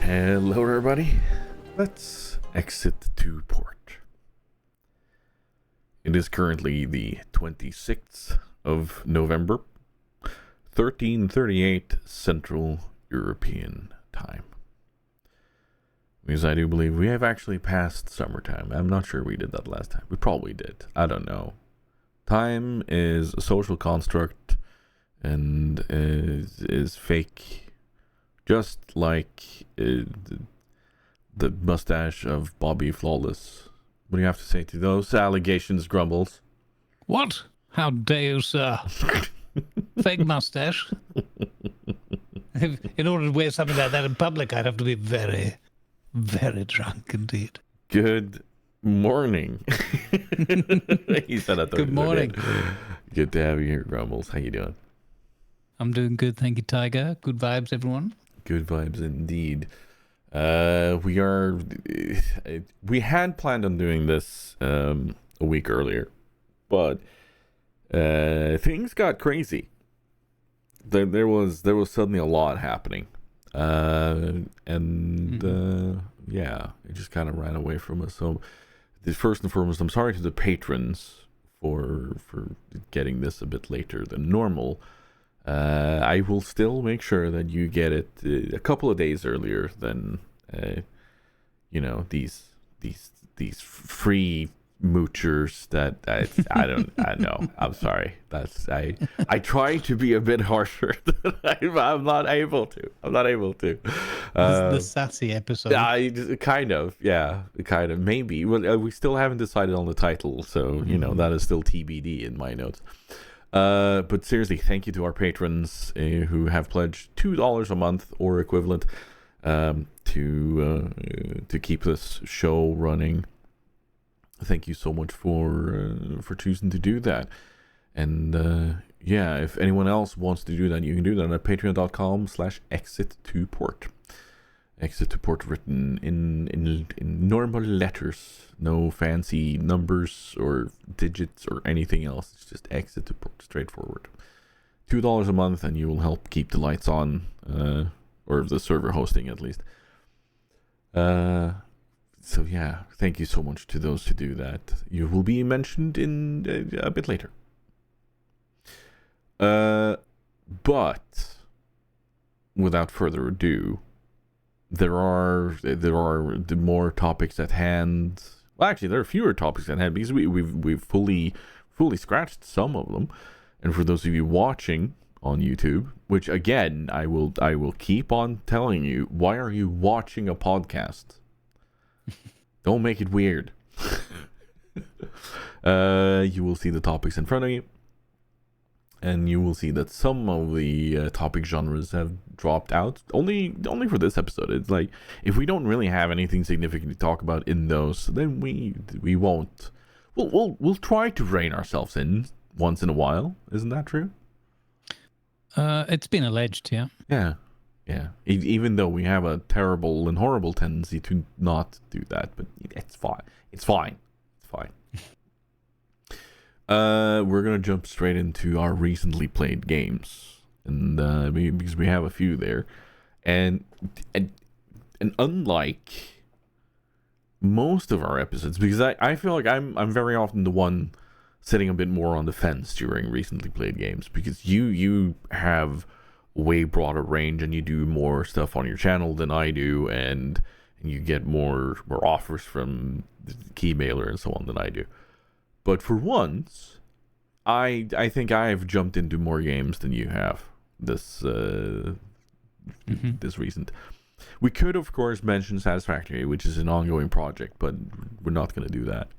Hello everybody, let's exit to port. It is currently the 26th of November, 1338 Central European Time. Because I do believe we have actually passed summertime. I'm not sure we did that last time. We probably did. I don't know. Time is a social construct and is fake. Just like the mustache of Bobby Flawless. What do you have to say to those allegations, Grumbles? What? How dare you, sir? Fake mustache? In order to wear something like that in public, I'd have to be very, very drunk indeed. Good morning. He said it. Good morning. Good to have you here, Grumbles. How you doing? I'm doing good, thank you, Tiger. Good vibes, everyone. Good vibes indeed. We had planned on doing this a week earlier, but things got crazy. There was suddenly a lot happening, yeah, it just kind of ran away from us. So, first and foremost, I'm sorry to the patrons for getting this a bit later than normal. I will still make sure that you get it a couple of days earlier than, these free moochers that I know. I'm sorry. I try to be a bit harsher. I'm not able to. This is the sassy episode. Kind of, maybe. Well, we still haven't decided on the title, so that is still TBD in my notes. But seriously, thank you to our patrons who have pledged $2 a month or equivalent to keep this show running. Thank you so much for choosing to do that. And if anyone else wants to do that, you can do that at patreon.com/exit2port. Exit to port written in normal letters, no fancy numbers or digits or anything else. It's just exit to port, straightforward. $2 a month, and you will help keep the lights on, or the server hosting at least. So yeah, thank you so much to those who do that. You will be mentioned in a bit later. But without further ado, there are more topics at hand. Well, actually, there are fewer topics at hand because we've fully scratched some of them. And for those of you watching on YouTube, which again I will keep on telling you, why are you watching a podcast? Don't make it weird. You will see the topics in front of you. And you will see that some of the topic genres have dropped out. Only for this episode. It's like, if we don't really have anything significant to talk about in those, then we won't. We'll try to rein ourselves in once in a while. Isn't that true? It's been alleged, yeah. Yeah. Even though we have a terrible and horrible tendency to not do that, but it's fine. It's fine. We're gonna jump straight into our recently played games, and because we have a few there, and unlike most of our episodes, because I feel like I'm very often the one sitting a bit more on the fence during recently played games, because you have way broader range and you do more stuff on your channel than I do, and you get more offers from the Keymailer and so on than I do. But for once, I think I've jumped into more games than you have this recent. We could, of course, mention Satisfactory, which is an ongoing project, but we're not going to do that.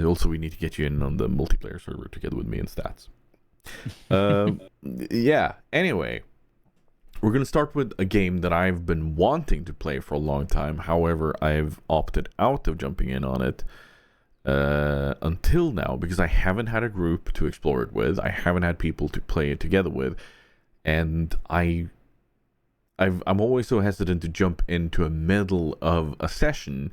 Also, we need to get you in on the multiplayer server together with me and Stats. Anyway, we're going to start with a game that I've been wanting to play for a long time. However, I've opted out of jumping in on it until now, because I haven't had a group to explore it with. I haven't had people to play it together with, and I'm always so hesitant to jump into a middle of a session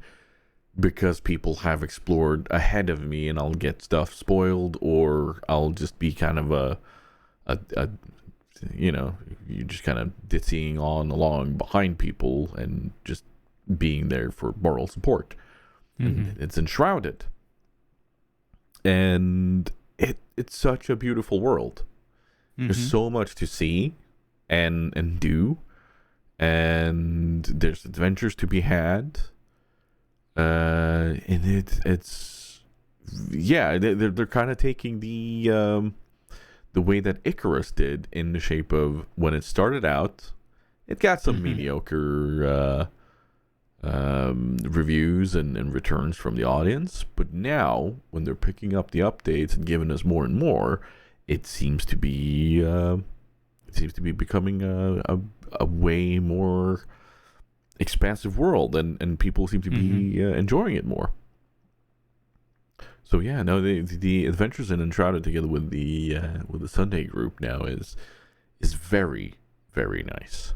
because people have explored ahead of me, and I'll get stuff spoiled, or I'll just be kind of a you know, you're just kind of ditzying on along behind people and just being there for moral support. And it's Enshrouded, and it's such a beautiful world. There's so much to see and do, and there's adventures to be had. And it's yeah, they're kind of taking the way that Icarus did, in the shape of when it started out, it got some mediocre reviews and returns from the audience, but now when they're picking up the updates and giving us more and more, it seems to be becoming a way more expansive world, and people seem to be enjoying it more. So yeah, no, the adventures in Enshrouded together with the Sunday group now is very, very nice.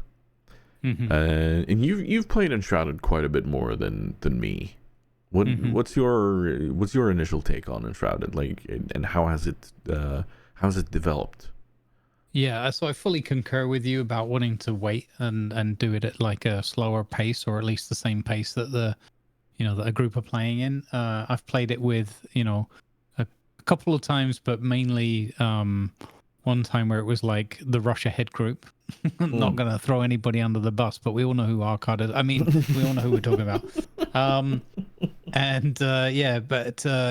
And you've played Enshrouded quite a bit more than me. What's your initial take on Enshrouded, like, and how has it developed? Yeah, so I fully concur with you about wanting to wait and do it at like a slower pace, or at least the same pace that that a group are playing in. I've played it with a couple of times, but mainly one time where it was like the rush ahead group. Not gonna throw anybody under the bus, but we all know who Arcade is. I mean, we all know who we're talking about.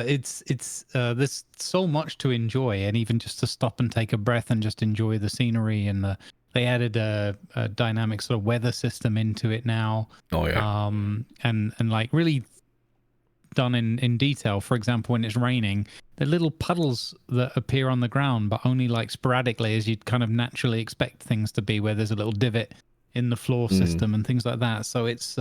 It's there's so much to enjoy, and even just to stop and take a breath and just enjoy the scenery. And they added a dynamic sort of weather system into it now. Oh yeah. And like really done in detail. For example, when it's raining, the little puddles that appear on the ground, but only like sporadically, as you'd kind of naturally expect things to be, where there's a little divot in the floor system and things like that. So it's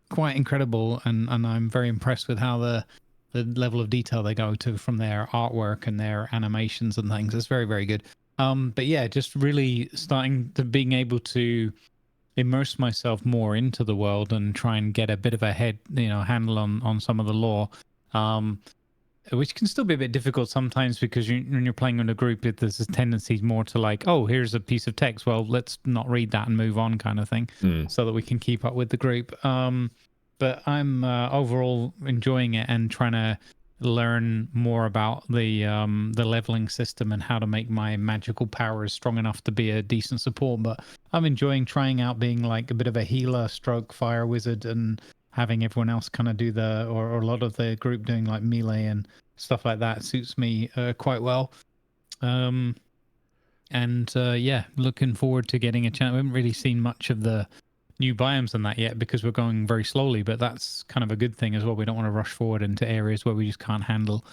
quite incredible, and I'm very impressed with how the level of detail they go to from their artwork and their animations and things. It's very, very good. But yeah, just really starting to being able to immerse myself more into the world and try and get a bit of a handle on some of the lore, which can still be a bit difficult sometimes, because when you're playing in a group, there's a tendency more to like, oh, here's a piece of text, well, let's not read that and move on, kind of thing, so that we can keep up with the group. But I'm overall enjoying it and trying to learn more about the leveling system and how to make my magical powers strong enough to be a decent support. But I'm enjoying trying out being like a bit of a healer stroke fire wizard, and having everyone else kind of do or a lot of the group doing like melee and stuff like that suits me quite well. Looking forward to getting a chance. We haven't really seen much of the new biomes and that yet, because we're going very slowly, but that's kind of a good thing as well. We don't want to rush forward into areas where we just can't handle.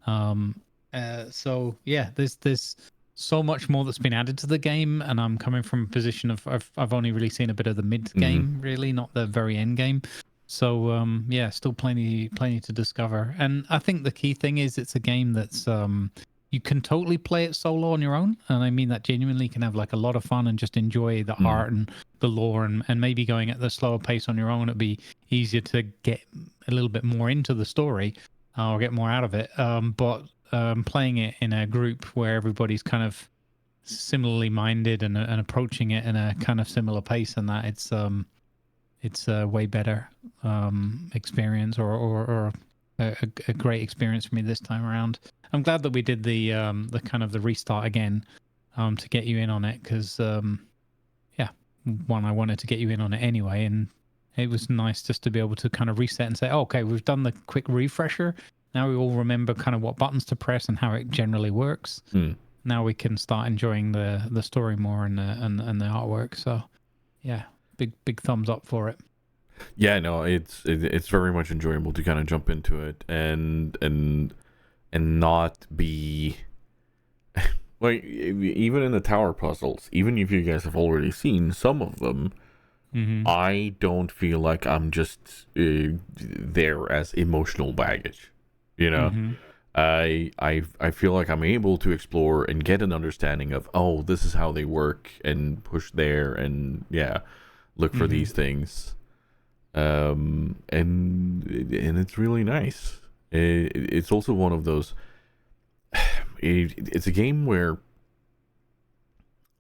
So yeah, there's so much more that's been added to the game, and I'm coming from a position of I've only really seen a bit of the mid game, really, not the very end game. So still plenty to discover. And I think the key thing is it's a game that's you can totally play it solo on your own, and I mean that genuinely. You can have like a lot of fun and just enjoy the art and the lore, and maybe going at the slower pace on your own, it'd be easier to get a little bit more into the story or get more out of it. But playing it in a group where everybody's kind of similarly minded and approaching it in a kind of similar pace, and that it's a way better experience, or a great experience for me this time around. I'm glad that we did the kind of the restart again to get you in on it, because I wanted to get you in on it anyway, and it was nice just to be able to kind of reset and say, oh, okay, we've done the quick refresher. Now we all remember kind of what buttons to press and how it generally works. Now we can start enjoying the story more and the artwork. So yeah, big thumbs up for it. Yeah, no, it's very much enjoyable to kind of jump into it and not be like, even in the tower puzzles, even if you guys have already seen some of them, I don't feel like I'm just there as emotional baggage, I feel like I'm able to explore and get an understanding of, oh, this is how they work, and push there, and look for these things, and it's really nice. It's also one of those. It's a game where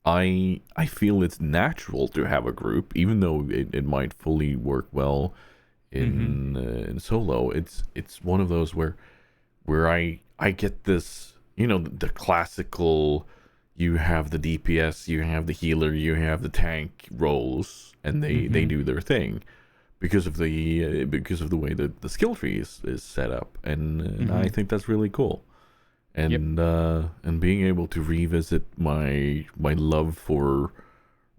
I feel it's natural to have a group, even though it might fully work well in solo. It's one of those where I get this, the classical. You have the DPS, you have the healer, you have the tank roles, and they do their thing because of the way that the skill tree is set up, and I think that's really cool. And and being able to revisit my love for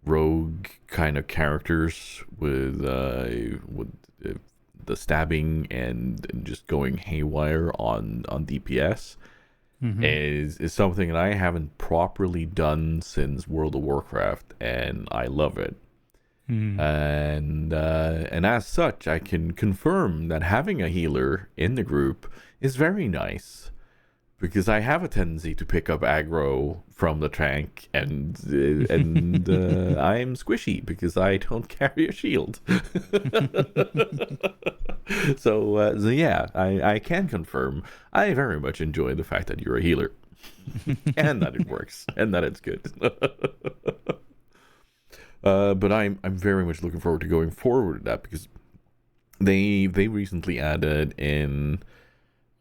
rogue kind of characters with the stabbing and just going haywire on DPS is something that I haven't properly done since World of Warcraft, and I love it. And as such, I can confirm that having a healer in the group is very nice. Because I have a tendency to pick up aggro from the tank, and I'm squishy because I don't carry a shield. So yeah, I can confirm I very much enjoy the fact that you're a healer, and that it works, and that it's good. But I'm very much looking forward to going forward with that, because they recently added in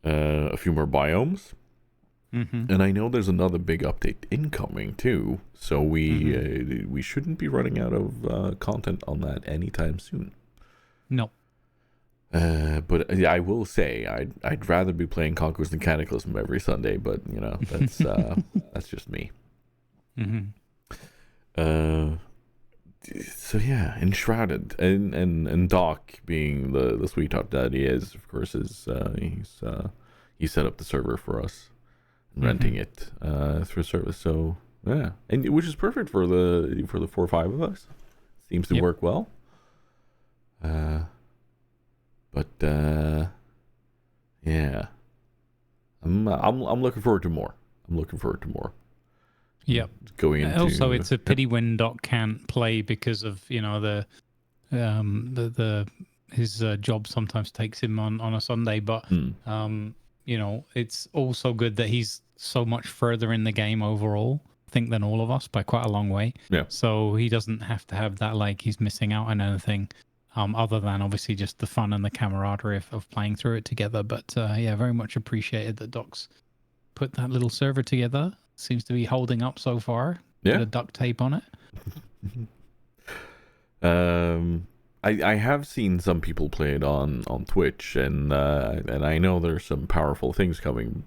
a few more biomes. And I know there's another big update incoming too, so we shouldn't be running out of content on that anytime soon. No. But I will say I'd rather be playing Conquest and Cataclysm every Sunday, but that's that's just me. So yeah, Enshrouded and Doc, being the sweetheart that he is, of course, he set up the server for us. Renting it through service, so yeah, and which is perfect for the 4 or 5 of us. Seems to work well. But yeah, I'm looking forward to more. Yep. Going into also, it's a pity when Doc can't play because of the his job sometimes takes him on a Sunday, but it's also good that he's so much further in the game overall, I think, than all of us by quite a long way. Yeah. So he doesn't have to have that, like, he's missing out on anything, other than obviously just the fun and the camaraderie of playing through it together. But yeah, very much appreciated that Doc's put that little server together. Seems to be holding up so far. Yeah. Bit of duct tape on it. I have seen some people play it on Twitch, and I know there's some powerful things coming.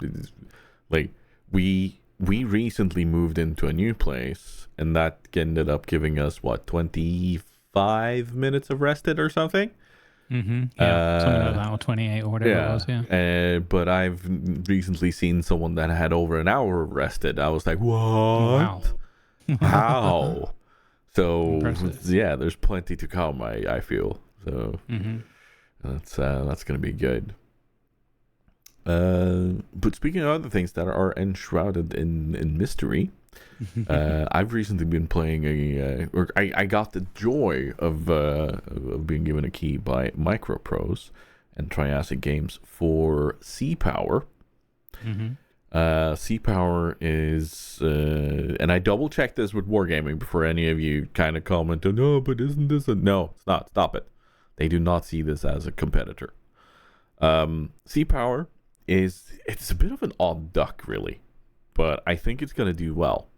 Like we recently moved into a new place, and that ended up giving us 25 minutes of rested or something. Yeah, something like that, or 28 or whatever it was. Yeah. But I've recently seen someone that had over an hour rested. I was like, what? Wow. How? So Impressive. yeah, there's plenty to come. I feel so. That's gonna be good. But speaking of other things that are enshrouded in mystery, I've recently been playing I got the joy of being given a key by Microprose and Triassic Games for Sea Power. Sea Power is, and I double checked this with Wargaming before any of you kind of commented, no, but isn't this no, it's not. Stop it. They do not see this as a competitor. Sea Power it's a bit of an odd duck, really, but I think it's going to do well.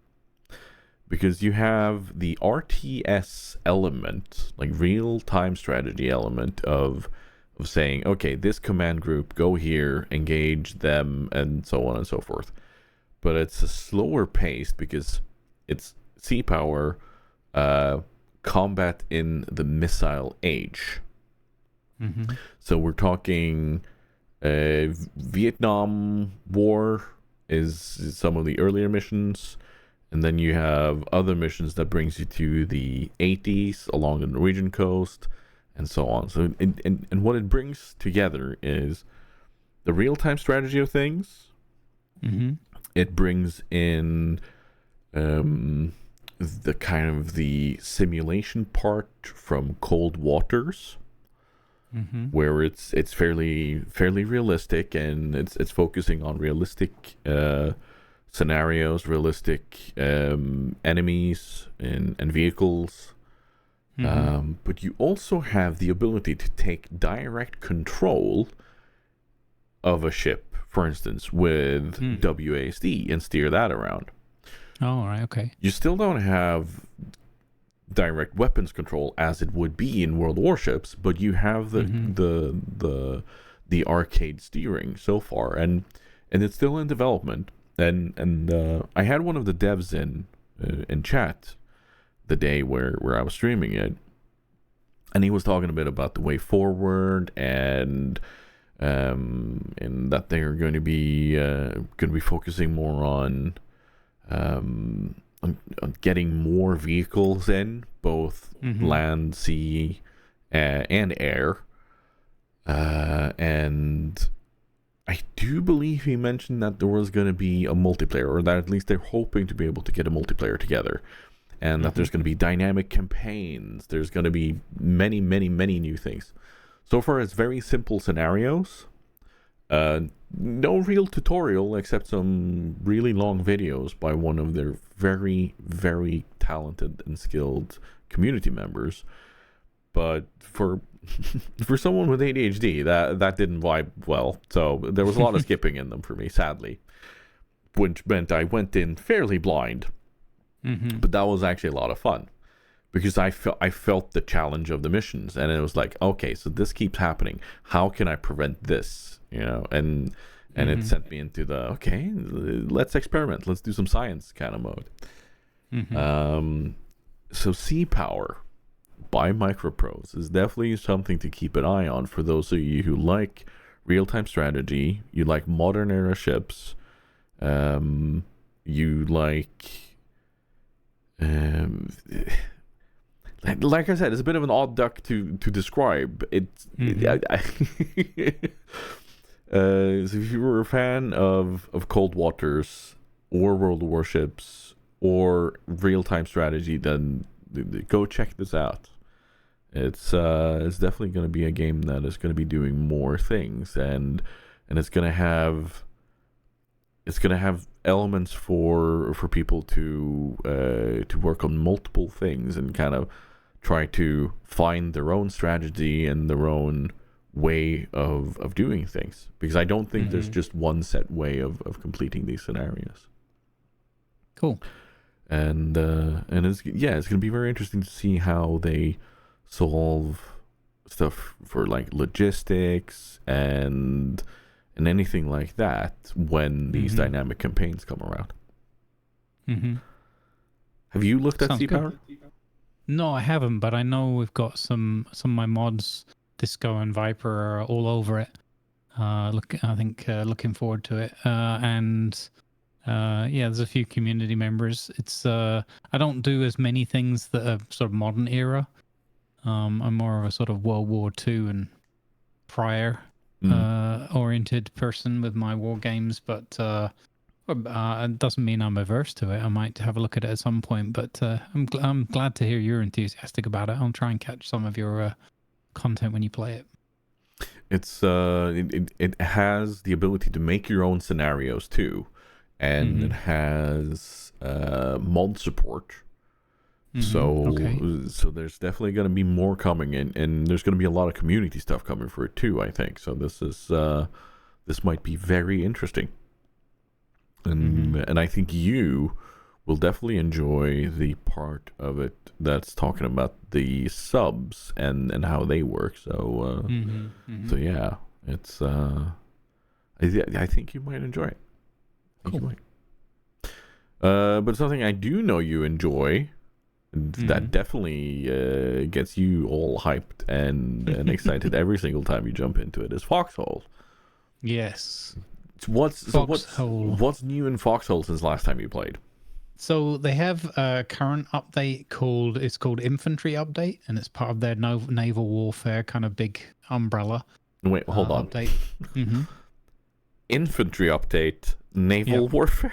Because you have the RTS element, like real-time strategy element of saying, okay, this command group, go here, engage them, and so on and so forth. But it's a slower pace because it's Sea Power combat in the missile age. So we're talking Vietnam War is some of the earlier missions. And then you have other missions that brings you to the 80s along the Norwegian coast and so on. So and what it brings together is the real-time strategy of things. It brings in the kind of the simulation part from Cold Waters, where it's fairly realistic, and it's focusing on realistic scenarios, realistic enemies and vehicles. But you also have the ability to take direct control of a ship, for instance, with WASD and steer that around. Oh, right, okay. You still don't have direct weapons control as it would be in World Warships, but you have the arcade steering so far, and it's still in development. And I had one of the devs in chat the day where I was streaming it, and he was talking a bit about the way forward and that they're going to be focusing more on getting more vehicles in both land, sea, and air, and I do believe he mentioned that there was going to be a multiplayer, or that at least they're hoping to be able to get a multiplayer together, and that there's going to be dynamic campaigns. There's going to be many, many, many new things. So far, it's very simple scenarios. No real tutorial except some really long videos by one of their very, very talented and skilled community members. But for someone with ADHD, that didn't vibe well. So there was a lot of skipping in them for me, sadly, which meant I went in fairly blind. But that was actually a lot of fun because I felt the challenge of the missions, and it was like, okay, so this keeps happening. How can I prevent this? And it sent me into the, okay, let's experiment. Let's do some science kind of mode. So Sea Power by Microprose is definitely something to keep an eye on for those of you who like real-time strategy, you like modern era ships, you like like I said, it's a bit of an odd duck to describe. It's so if you were a fan of Cold Waters or World of Warships or real-time strategy, then go check this out. It's definitely going to be a game that is going to be doing more things, and it's going to have elements for people to work on multiple things and kind of try to find their own strategy and their own way of doing things, because I don't think there's just one set way of completing these scenarios. Cool. And it's going to be very interesting to see how they solve stuff for like logistics and anything like that when these dynamic campaigns come around. Have you looked at Sea Power? No, I haven't, but I know we've got some of my mods, Disco and Viper, are all over it. Looking forward to it. There's a few community members. It's I don't do as many things that are sort of modern era. I'm more of a sort of World War II and prior oriented person with my war games, but it doesn't mean I'm averse to it. I might have a look at it at some point, but I'm glad to hear you're enthusiastic about it. I'll try and catch some of your content when you play it. It's it has the ability to make your own scenarios too, and it has mod support. So there's definitely going to be more coming in, and there's going to be a lot of community stuff coming for it too, I think. So this might be very interesting. And I think you will definitely enjoy the part of it that's talking about the subs and how they work. So so yeah, it's I think you might enjoy it. Cool. But something I do know you enjoy, that definitely gets you all hyped and excited every single time you jump into it, is Foxhole. Yes. What's new in Foxhole since last time you played? So they have a current update called Infantry Update, and it's part of their naval warfare kind of big umbrella. Wait, hold on. Update. Infantry Update, naval warfare.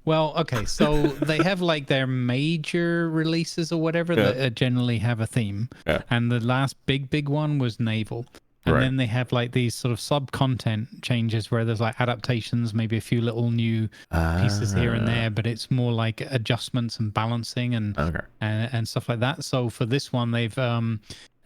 Well, okay, so they have like their major releases or whatever that generally have a theme, and the last big one was naval. And Right. then they have like these sort of sub-content changes where there's like adaptations, maybe a few little new pieces here and there, but it's more like adjustments and balancing and stuff like that. So for this one, they've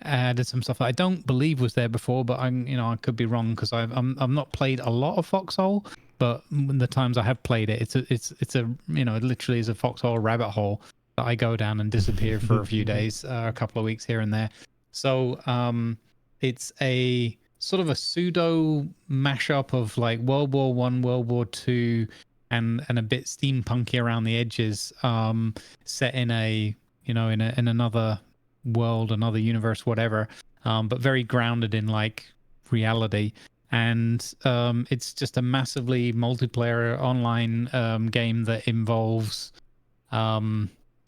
added some stuff that I don't believe was there before, but I could be wrong because I've not played a lot of Foxhole, but the times I have played it, it's a it literally is a foxhole rabbit hole that I go down and disappear for a few days, a couple of weeks here and there. So it's a sort of a pseudo mashup of like World War One, World War Two, and a bit steampunky around the edges, set in a in another world, another universe, whatever, but very grounded in like reality. And it's just a massively multiplayer online game that involves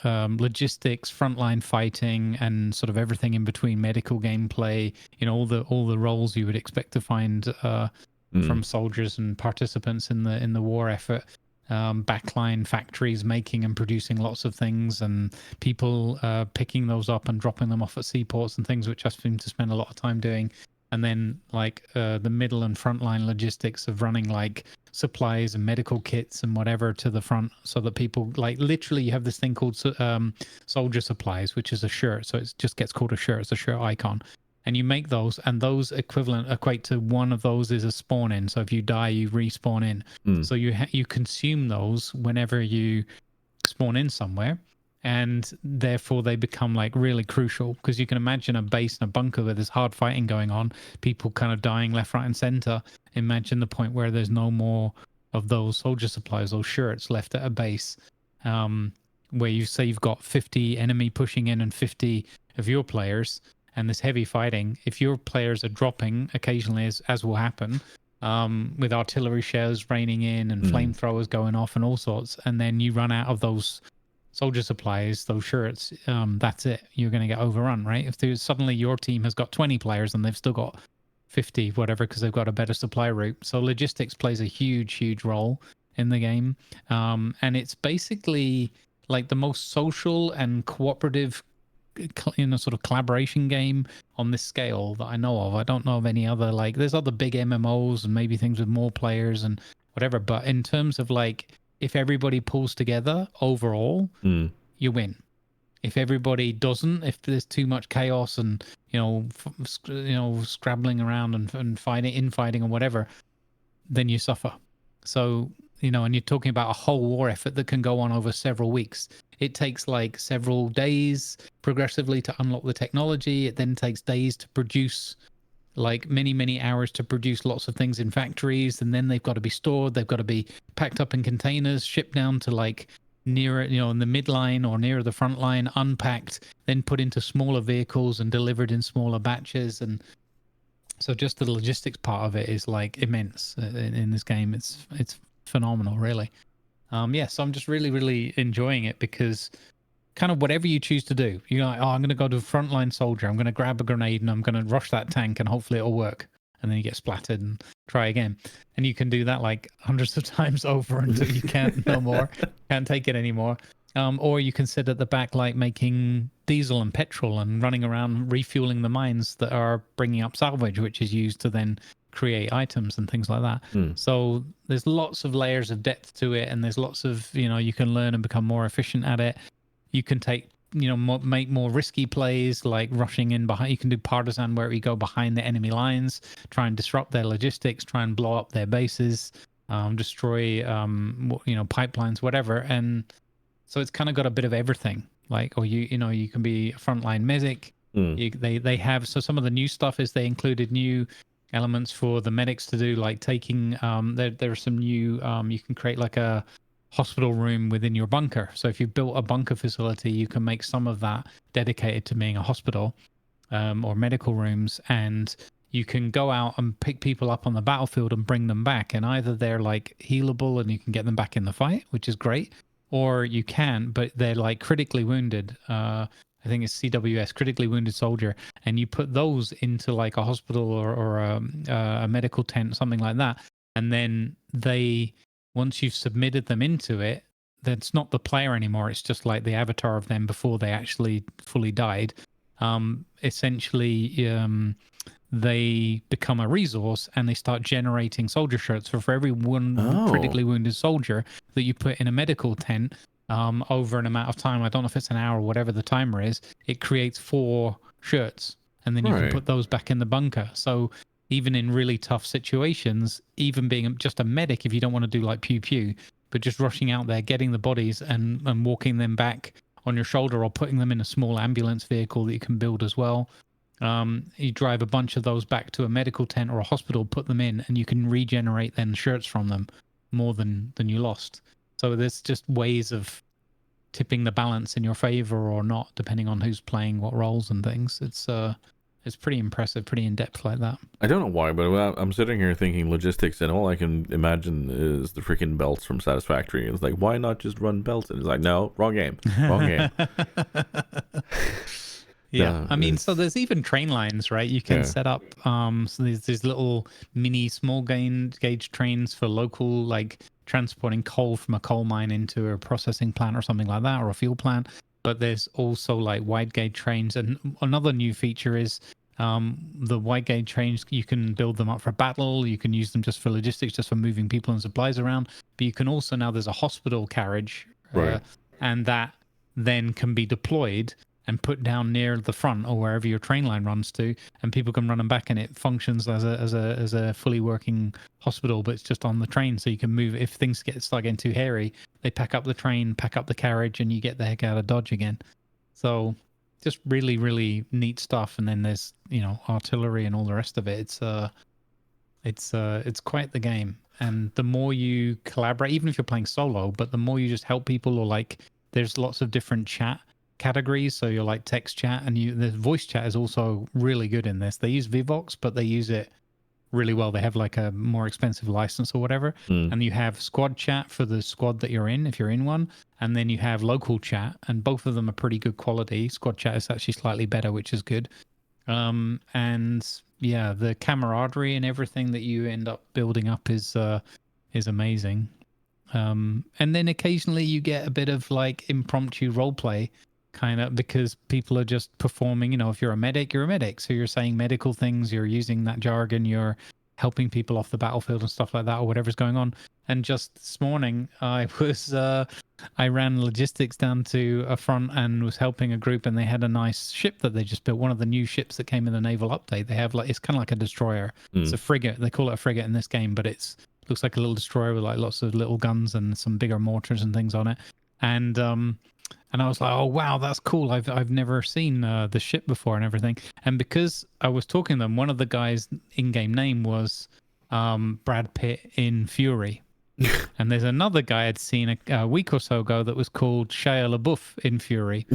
logistics, frontline fighting, and sort of everything in between, medical gameplay, all the roles you would expect to find from soldiers and participants in the war effort. Backline factories making and producing lots of things, and people picking those up and dropping them off at seaports and things, which I seem to spend a lot of time doing. And then like the middle and frontline logistics of running like supplies and medical kits and whatever to the front, so that people, like, literally you have this thing called soldier supplies, which is a shirt. So it just gets called a shirt. It's a shirt icon. And you make those, and those equate to one of those is a spawn in. So if you die, you respawn in. So you consume those whenever you spawn in somewhere, and therefore they become like really crucial, because you can imagine a base and a bunker where there's hard fighting going on, people kind of dying left, right, and center. Imagine the point where there's no more of those soldier supplies, those shirts left at a base, where you say you've got 50 enemy pushing in and 50 of your players, and this heavy fighting. If your players are dropping occasionally, as will happen, with artillery shells raining in and flamethrowers going off and all sorts, and then you run out of those soldier supplies, those shirts, that's it. You're going to get overrun, right? If there's suddenly your team has got 20 players and they've still got 50, whatever, because they've got a better supply route. So logistics plays a huge role in the game. And it's basically like the most social and cooperative sort of collaboration game on this scale that I know of. I don't know of any other, like, there's other big MMOs and maybe things with more players and whatever, but in terms of like, if everybody pulls together overall, you win. If everybody doesn't, if there's too much chaos and scrabbling around and infighting or whatever, then you suffer. So and you're talking about a whole war effort that can go on over several weeks. It takes like several days progressively to unlock the technology. It then takes days to produce, like many hours to produce lots of things in factories, and then they've got to be stored. They've got to be packed up in containers, shipped down to like nearer, in the midline or nearer the front line, unpacked, then put into smaller vehicles and delivered in smaller batches. And so just the logistics part of it is like immense in this game. It's phenomenal, really. So I'm just really enjoying it, because kind of whatever you choose to do, you're like, I'm going to go to a frontline soldier, I'm going to grab a grenade and I'm going to rush that tank and hopefully it'll work, and then you get splattered and try again. And you can do that like hundreds of times over until you can't no more, can't take it anymore. Or you can sit at the back like making diesel and petrol and running around refueling the mines that are bringing up salvage, which is used to then create items and things like that. So there's lots of layers of depth to it, and there's lots of you can learn and become more efficient at it. You can take make more risky plays, like rushing in behind. You can do partisan, where you go behind the enemy lines, try and disrupt their logistics, try and blow up their bases, destroy pipelines, whatever. And so it's kind of got a bit of everything. Like, or you can be a frontline medic. They have, so some of the new stuff is they included new elements for the medics to do, like taking there are some new you can create like a hospital room within your bunker. So if you built a bunker facility, you can make some of that dedicated to being a hospital or medical rooms, and you can go out and pick people up on the battlefield and bring them back, and either they're like healable and you can get them back in the fight, which is great, or you can, but they're like critically wounded. I think it's CWS, critically wounded soldier, and you put those into like a hospital or a medical tent, something like that. And then once you've submitted them into it, that's not the player anymore. It's just like the avatar of them before they actually fully died. Essentially, they become a resource and they start generating soldier shirts. For every one critically wounded soldier that you put in a medical tent over an amount of time, I don't know if it's an hour or whatever the timer is, it creates 4 shirts, and then you can put those back in the bunker. So even in really tough situations, even being just a medic, if you don't want to do like pew pew, but just rushing out there, getting the bodies and walking them back on your shoulder, or putting them in a small ambulance vehicle that you can build as well. You drive a bunch of those back to a medical tent or a hospital, put them in, and you can regenerate then shirts from them more than you lost. So there's just ways of tipping the balance in your favor or not, depending on who's playing what roles and things. It's pretty impressive, pretty in depth like that. I don't know why, but I'm sitting here thinking logistics, and all I can imagine is the freaking belts from Satisfactory. It's like, why not just run belts? And it's like, no, wrong game. Yeah, I mean, so there's even train lines, right? You can set up so there's these little mini small gauge trains for local, like transporting coal from a coal mine into a processing plant or something like that, or a fuel plant. But there's also like wide gauge trains, and another new feature is the wide gauge trains. You can build them up for battle. You can use them just for logistics, just for moving people and supplies around. But you can also, now there's a hospital carriage, and that then can be deployed and put down near the front or wherever your train line runs to, and people can run them back, and it functions as a fully working hospital, but it's just on the train, so you can move. If things start getting too hairy, they pack up the train, pack up the carriage, and you get the heck out of Dodge again. So just really, really neat stuff. And then there's, you know, artillery and all the rest of it. It's quite the game. And the more you collaborate, even if you're playing solo, but the more you just help people, or like there's lots of different chat categories. So you're like text chat, and the voice chat is also really good in this. They use Vivox, but they use it really well. They have like a more expensive license or whatever. And you have squad chat for the squad that you're in, if you're in one, and then you have local chat, and both of them are pretty good quality. Squad chat is actually slightly better, which is good. And yeah, the camaraderie and everything that you end up building up is amazing. And then occasionally you get a bit of like impromptu role play, kind of, because people are just performing. You know, if you're a medic, you're a medic, so you're saying medical things, you're using that jargon, you're helping people off the battlefield and stuff like that, or whatever's going on. And just this morning I ran logistics down to a front and was helping a group, and they had a nice ship that they just built, one of the new ships that came in the naval update. They have like, it's kind of like a destroyer. It's a frigate. They call it a frigate in this game, but looks like a little destroyer with like lots of little guns and some bigger mortars and things on it. And I was like, oh, wow, that's cool. I've never seen the ship before and everything. And because I was talking to them, one of the guys' in-game name was Brad Pitt in Fury. And there's another guy I'd seen a week or so ago that was called Shia LaBeouf in Fury.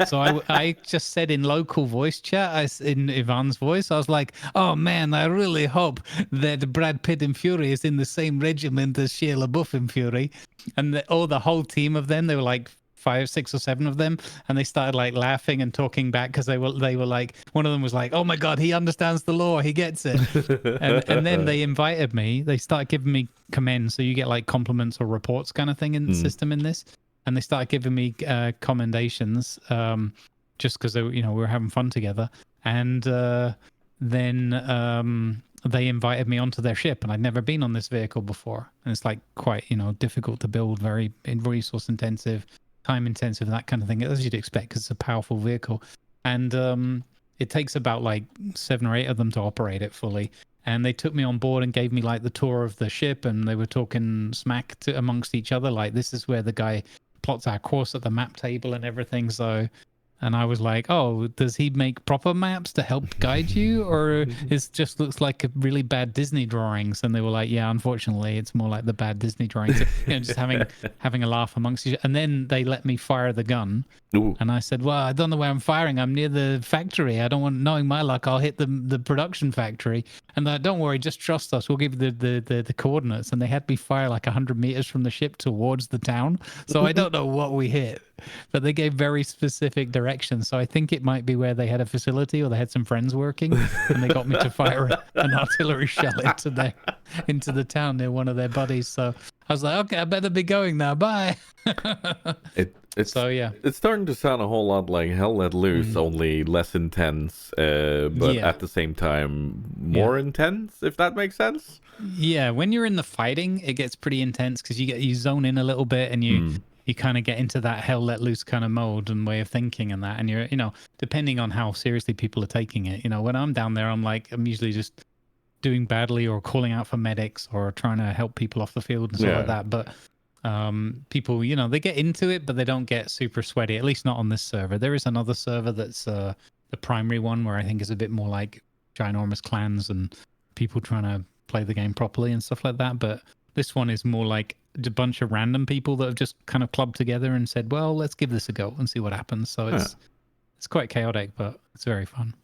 So I just said in local voice chat, in Ivan's voice, I was like, oh, man, I really hope that Brad Pitt in Fury is in the same regiment as Shia LaBeouf in Fury. And the whole team of them, they were like 5, 6, or 7 of them, and they started like laughing and talking back, because they were like, one of them was like, oh my god, he understands the lore, he gets it. and then they invited me, they started giving me commends, so you get like compliments or reports kind of thing in the system in this, and they started giving me commendations just because we were having fun together. And then they invited me onto their ship, and I'd never been on this vehicle before, and it's like quite difficult to build, very resource intensive, time intensive, that kind of thing, as you'd expect, because it's a powerful vehicle. And it takes about like 7 or 8 of them to operate it fully. And they took me on board and gave me like the tour of the ship, and they were talking smack amongst each other, like, this is where the guy plots our course at the map table and everything. So, and I was like, oh, does he make proper maps to help guide you, or it just looks like a really bad Disney drawings? And they were like, yeah, unfortunately, it's more like the bad Disney drawings. Just having a laugh amongst each other. And then they let me fire the gun. Ooh. And I said, well, I don't know where I'm firing. I'm near the factory. I don't want, knowing my luck, I'll hit the production factory. And they're like, don't worry, just trust us. We'll give you the coordinates. And they had me fire like 100 meters from the ship towards the town. So I don't know what we hit, but they gave very specific directions. So I think it might be where they had a facility, or they had some friends working, and they got me to fire an artillery shell into the town near one of their buddies. So I was like, okay, I better be going now. Bye. It's So yeah, it's starting to sound a whole lot like Hell Let Loose, only less intense, but yeah, at the same time yeah. more intense, if that makes sense. Yeah, when you're in the fighting, it gets pretty intense because you zone in a little bit and you Hmm. you kind of get into that hell let loose kind of mode and way of thinking and that. And you're, depending on how seriously people are taking it, when I'm down there, I'm usually just doing badly or calling out for medics or trying to help people off the field and stuff like Yeah. that. But people, they get into it, but they don't get super sweaty, at least not on this server. There is another server that's the primary one where I think is a bit more like ginormous clans and people trying to play the game properly and stuff like that. But this one is more like a bunch of random people that have just kind of clubbed together and said, well, let's give this a go and see what happens. So it's quite chaotic, but it's very fun.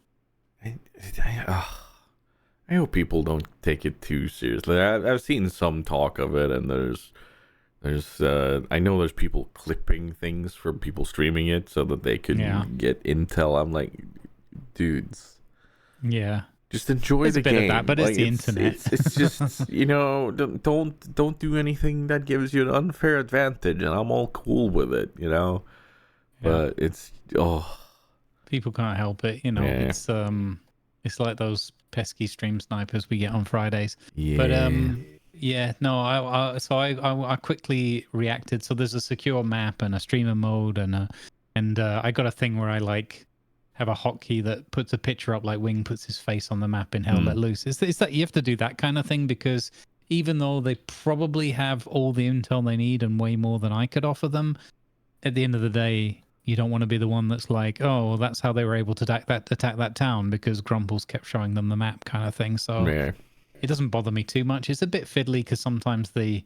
I hope people don't take it too seriously. I've seen some talk of it, and there's I know there's people clipping things from people streaming it so that they can get intel. I'm like, dudes, yeah, just enjoy there's the a bit game. of that, but like, it's the internet. It's just don't do anything that gives you an unfair advantage, and I'm all cool with it, But it's people can't help it, it's like those pesky stream snipers we get on Fridays. yeah. But no, I quickly reacted. So there's a secure map and a streamer mode and I got a thing where I have a hotkey that puts a picture up like Wing puts his face on the map in Hell Let Loose. It's that you have to do that kind of thing because even though they probably have all the intel they need and way more than I could offer them, at the end of the day, you don't want to be the one that's like, oh, well, that's how they were able to attack that town because Grumples kept showing them the map kind of thing. So it doesn't bother me too much. It's a bit fiddly because sometimes the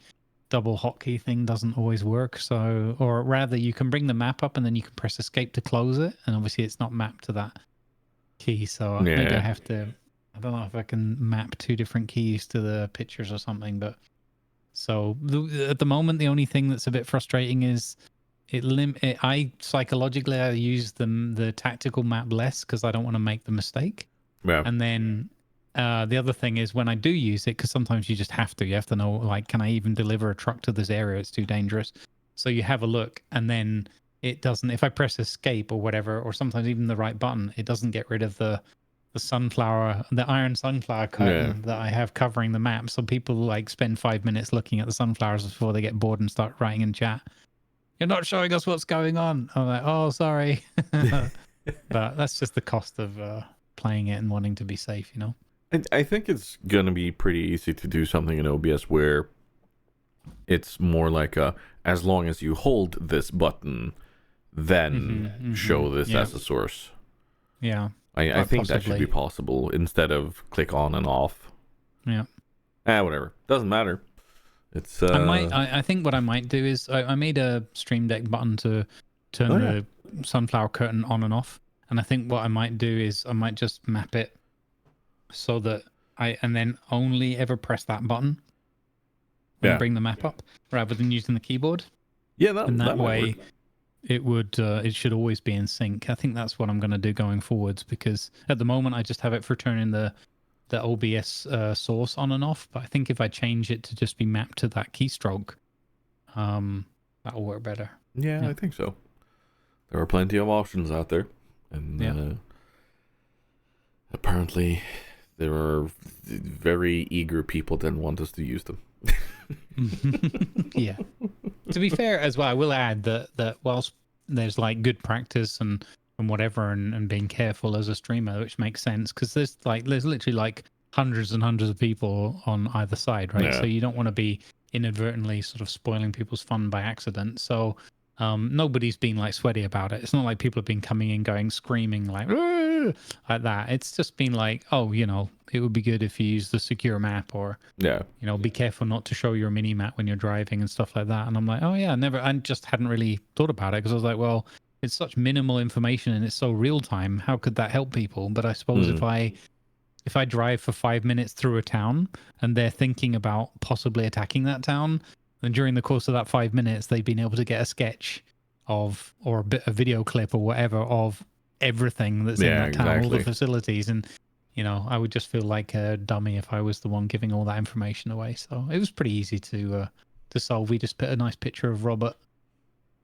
double hotkey thing doesn't always work. So, or rather, you can bring the map up and then you can press escape to close it. And obviously, it's not mapped to that key. So maybe I have to. I don't know if I can map two different keys to the pictures or something. But so at the moment, the only thing that's a bit frustrating is I psychologically I use the tactical map less because I don't want to make the mistake. Yeah. And then the other thing is when I do use it, because sometimes you just have to. You have to know, like, can I even deliver a truck to this area? It's too dangerous. So you have a look, and then it doesn't. If I press escape or whatever, or sometimes even the right button, it doesn't get rid of the iron sunflower curtain that I have covering the map. So people like spend 5 minutes looking at the sunflowers before they get bored and start writing in chat. You're not showing us what's going on. I'm like, oh, sorry. But that's just the cost of playing it and wanting to be safe, I think it's going to be pretty easy to do something in OBS where it's more like as long as you hold this button, then show this as a source. Yeah. I think possibly. that should be possible instead of click on and off. Yeah. Whatever. Doesn't matter. It's I think what I might do is I made a Stream Deck button to turn the sunflower curtain on and off. And I think what I might do is I might just map it so that and then only ever press that button and bring the map up rather than using the keyboard. Yeah, that way it should always be in sync. I think that's what I'm going to do going forwards because at the moment I just have it for turning the OBS source on and off. But I think if I change it to just be mapped to that keystroke, that'll work better. Yeah, I think so. There are plenty of options out there. And apparently there are very eager people that want us to use them. Yeah. To be fair as well, I will add that whilst there's like good practice and whatever and being careful as a streamer, which makes sense because there's literally like hundreds and hundreds of people on either side, right? So you don't want to be inadvertently sort of spoiling people's fun by accident. So nobody's been like sweaty about it. It's not like people have been coming in going screaming like that. It's just been like, oh, it would be good if you use the secure map or be careful not to show your mini map when you're driving and stuff like that. And I'm like, oh yeah, I just hadn't really thought about it because I was like, well, it's such minimal information and it's so real time. How could that help people? But I suppose if I drive for 5 minutes through a town and they're thinking about possibly attacking that town, then during the course of that 5 minutes, they've been able to get a sketch of or a video clip or whatever of everything that's in that town, all the facilities. And, I would just feel like a dummy if I was the one giving all that information away. So it was pretty easy to to solve. We just put a nice picture of Robert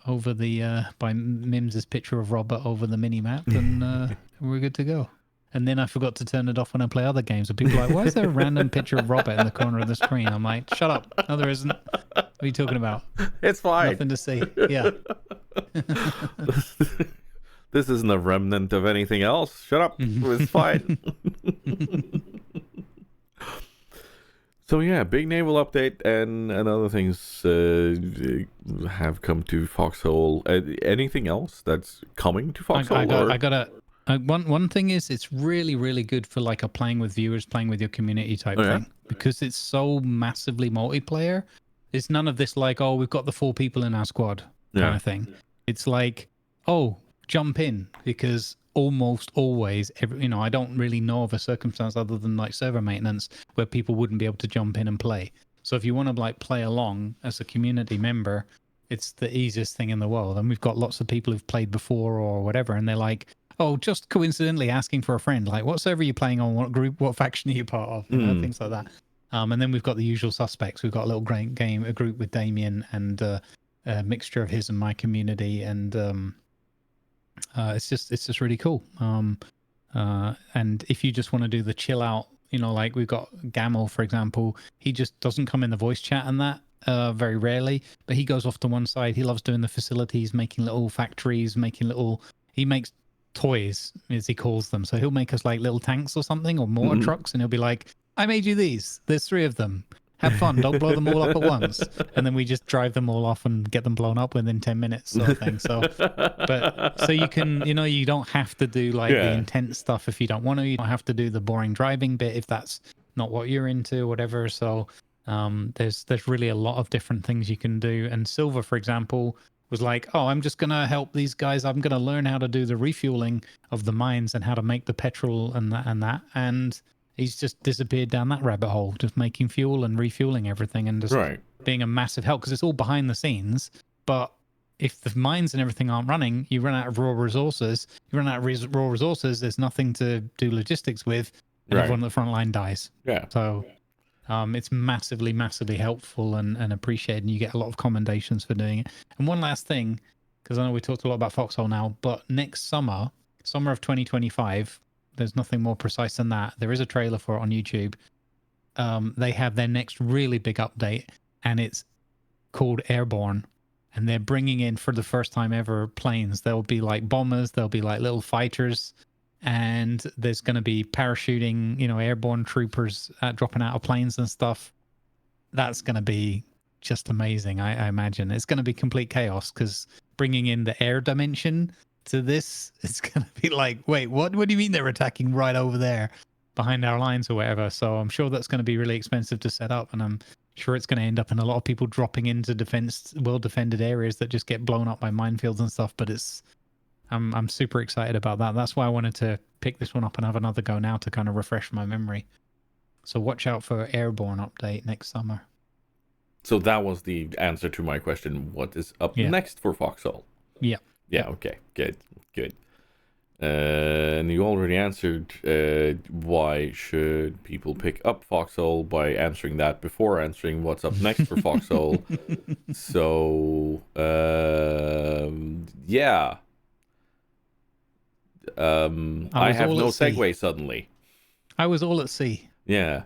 over the by Mims's picture of Robert over the mini map, and we're good to go. And then I forgot to turn it off when I play other games. And people are like, why is there a random picture of Robert in the corner of the screen? I'm like, shut up. No, there isn't. What are you talking about? It's fine. Nothing to see. Yeah. This isn't a remnant of anything else. Shut up. It's fine. So yeah, big naval update and other things have come to Foxhole. Anything else that's coming to Foxhole? One thing is, it's really, really good for like a playing with viewers, playing with your community type thing, because it's so massively multiplayer. It's none of this like, oh, we've got the 4 people in our squad kind of thing. It's like, oh, jump in, because almost always, I don't really know of a circumstance other than like server maintenance where people wouldn't be able to jump in and play. So if you want to like play along as a community member, it's the easiest thing in the world. And we've got lots of people who've played before or whatever, and they're like, oh, just coincidentally asking for a friend, like, what server are you playing on? What group, what faction are you part of? Things like that. And then we've got the usual suspects. We've got a little a group with Damien and a mixture of his and my community, and it's just really cool. And if you just want to do the chill out, like we've got Gamel, for example, he just doesn't come in the voice chat and that very rarely, but he goes off to one side. He loves doing the facilities, making little factories, he makes toys, as he calls them. So he'll make us like little tanks or something, or mortar trucks, and he'll be like, I made you these. There's 3 of them. Have fun. Don't blow them all up at once. And then we just drive them all off and get them blown up within 10 minutes, sort of thing. So you can, you don't have to do like the intense stuff if you don't want to. You don't have to do the boring driving bit if that's not what you're into, or whatever. So there's really a lot of different things you can do. And Silver, for example, was like, oh, I'm just going to help these guys. I'm going to learn how to do the refueling of the mines and how to make the petrol and that. And he's just disappeared down that rabbit hole, just making fuel and refueling everything, and just being a massive help, because it's all behind the scenes. But if the mines and everything aren't running, you run out of raw resources. Raw resources, there's nothing to do logistics with, and everyone at the front line dies. Yeah. So it's massively, massively helpful and appreciated, and you get a lot of commendations for doing it. And one last thing, because I know we talked a lot about Foxhole now, but next summer of 2025, there's nothing more precise than that. There is a trailer for it on YouTube. They have their next really big update, and it's called Airborne. And they're bringing in, for the first time ever, planes. There'll be like bombers, there'll be like little fighters, and there's going to be parachuting, airborne troopers dropping out of planes and stuff. That's going to be just amazing, I imagine. It's going to be complete chaos, because bringing in the air dimension to this, it's gonna be like, wait, what do you mean they're attacking right over there behind our lines or whatever? So I'm sure that's going to be really expensive to set up, and I'm sure it's going to end up in a lot of people dropping into well defended areas that just get blown up by minefields and stuff. But I'm super excited about that. That's why I wanted to pick this one up and have another go now, to kind of refresh my memory. So watch out for Airborne update next summer. So that was the answer to my question, what is up next for Foxhole? Yeah, okay, good. And you already answered why should people pick up Foxhole by answering that before answering what's up next for Foxhole. So, yeah. I have no segue suddenly. I was all at sea. Yeah.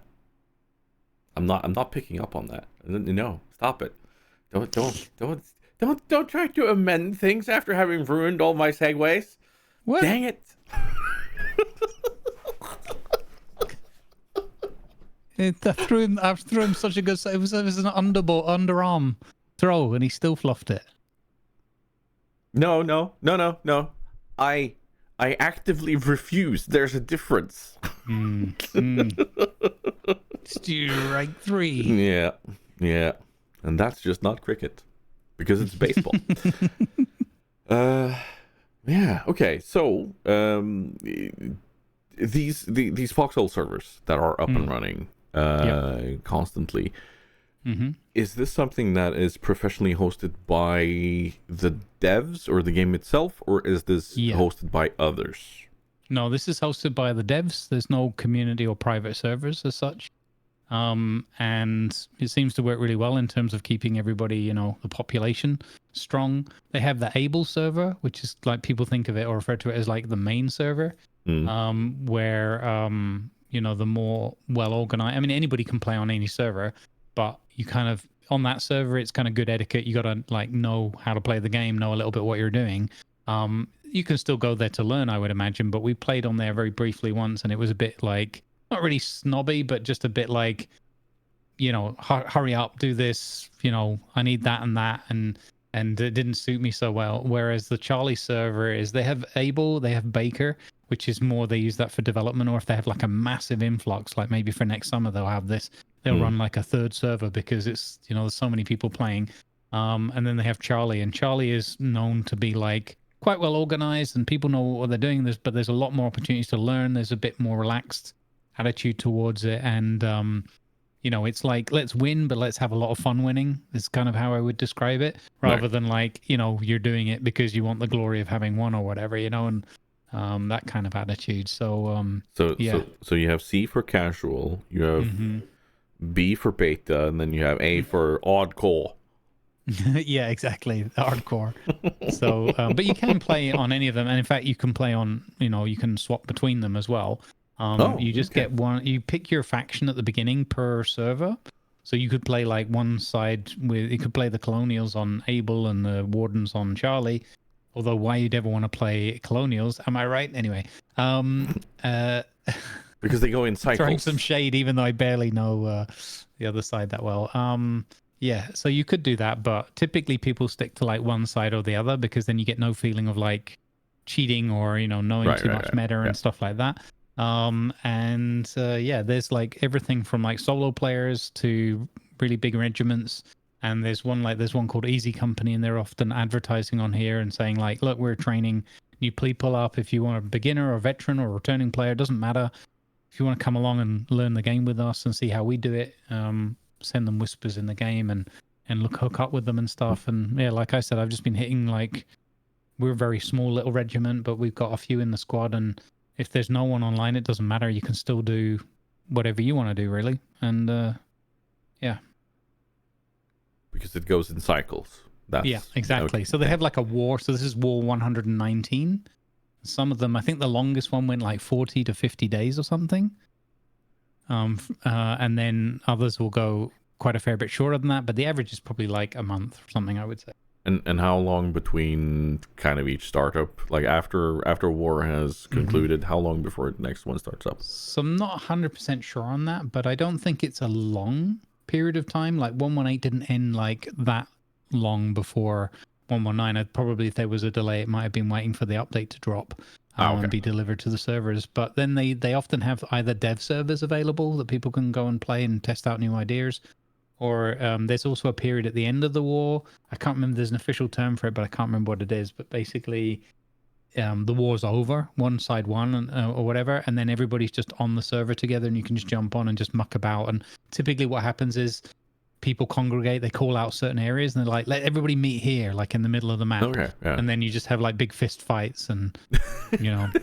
I'm not picking up on that. No, stop it. Don't try to amend things after having ruined all my segues. What? Dang it. I threw him such a good... It was an underarm throw, and he still fluffed it. No. I actively refuse. There's a difference. Strike 3. Yeah. And that's just not cricket. Because it's baseball. Yeah. Okay. So these Foxhole servers that are up and running constantly. Is this something that is professionally hosted by the devs or the game itself, or is this hosted by others? No, this is hosted by the devs. There's no community or private servers as such. And it seems to work really well in terms of keeping everybody, the population strong. They have the Able server, which is like people think of it or refer to it as like the main server, where the more well organized. I mean, anybody can play on any server, but you kind of on that server, it's kind of good etiquette. You got to like know how to play the game, know a little bit what you're doing. You can still go there to learn, I would imagine, but we played on there very briefly once, and it was a bit like not really snobby, but just a bit like, hurry up, do this. I need that and that, and it didn't suit me so well. Whereas the Charlie server is they have Able, they have Baker, which is more they use that for development, or if they have like a massive influx, like maybe for next summer they'll have this. They'll run like a third server because it's there's so many people playing. And then they have Charlie, and Charlie is known to be like quite well organized and people know what they're doing. But there's a lot more opportunities to learn. There's a bit more relaxed attitude towards it, and it's like let's win, but let's have a lot of fun winning. Is kind of how I would describe it, rather than like you're doing it because you want the glory of having won or whatever, and that kind of attitude. So so you have C for casual, you have B for beta, and then you have A for hardcore. Yeah, exactly, hardcore. So but you can play on any of them, and in fact you can play on you can swap between them as well. You just get one, you pick your faction at the beginning per server. So you could play like one side you could play the Colonials on Able and the Wardens on Charlie. Although why you'd ever want to play Colonials, am I right? Anyway, because they go in cycles. Throwing some shade, even though I barely know the other side that well. Yeah, so you could do that, but typically people stick to like one side or the other because then you get no feeling of like cheating or knowing too much meta and stuff like that. There's like everything from like solo players to really big regiments. And there's one called Easy Company, and they're often advertising on here and saying like, look, we're training new people up. If you want a beginner or veteran or returning player, it doesn't matter. If you want to come along and learn the game with us and see how we do it, send them whispers in the game and hook up with them and stuff. And yeah, like I said, I've just been hitting like, we're a very small little regiment, but we've got a few in the squad. And if there's no one online, it doesn't matter. You can still do whatever you want to do, really. And yeah. Because it goes in cycles. Yeah, exactly. Okay. So they have like a war. So this is war 119. Some of them, I think the longest one went like 40 to 50 days or something. And then others will go quite a fair bit shorter than that. But the average is probably like a month or something, I would say. And how long between kind of each startup? Like after war has concluded, how long before the next one starts up? So I'm not 100% sure on that, but I don't think it's a long period of time. Like 118 didn't end like that long before 119. Probably if there was a delay, it might have been waiting for the update to drop and be delivered to the servers. But then they often have either dev servers available that people can go and play and test out new ideas, or there's also a period at the end of the war. I can't remember, there's an official term for it, but I can't remember what it is. But basically the war's over, one side won or whatever, and then everybody's just on the server together and you can just jump on and just muck about. And typically what happens is people congregate, they call out certain areas and they're like, let everybody meet here, like in the middle of the map. And then you just have like big fist fights and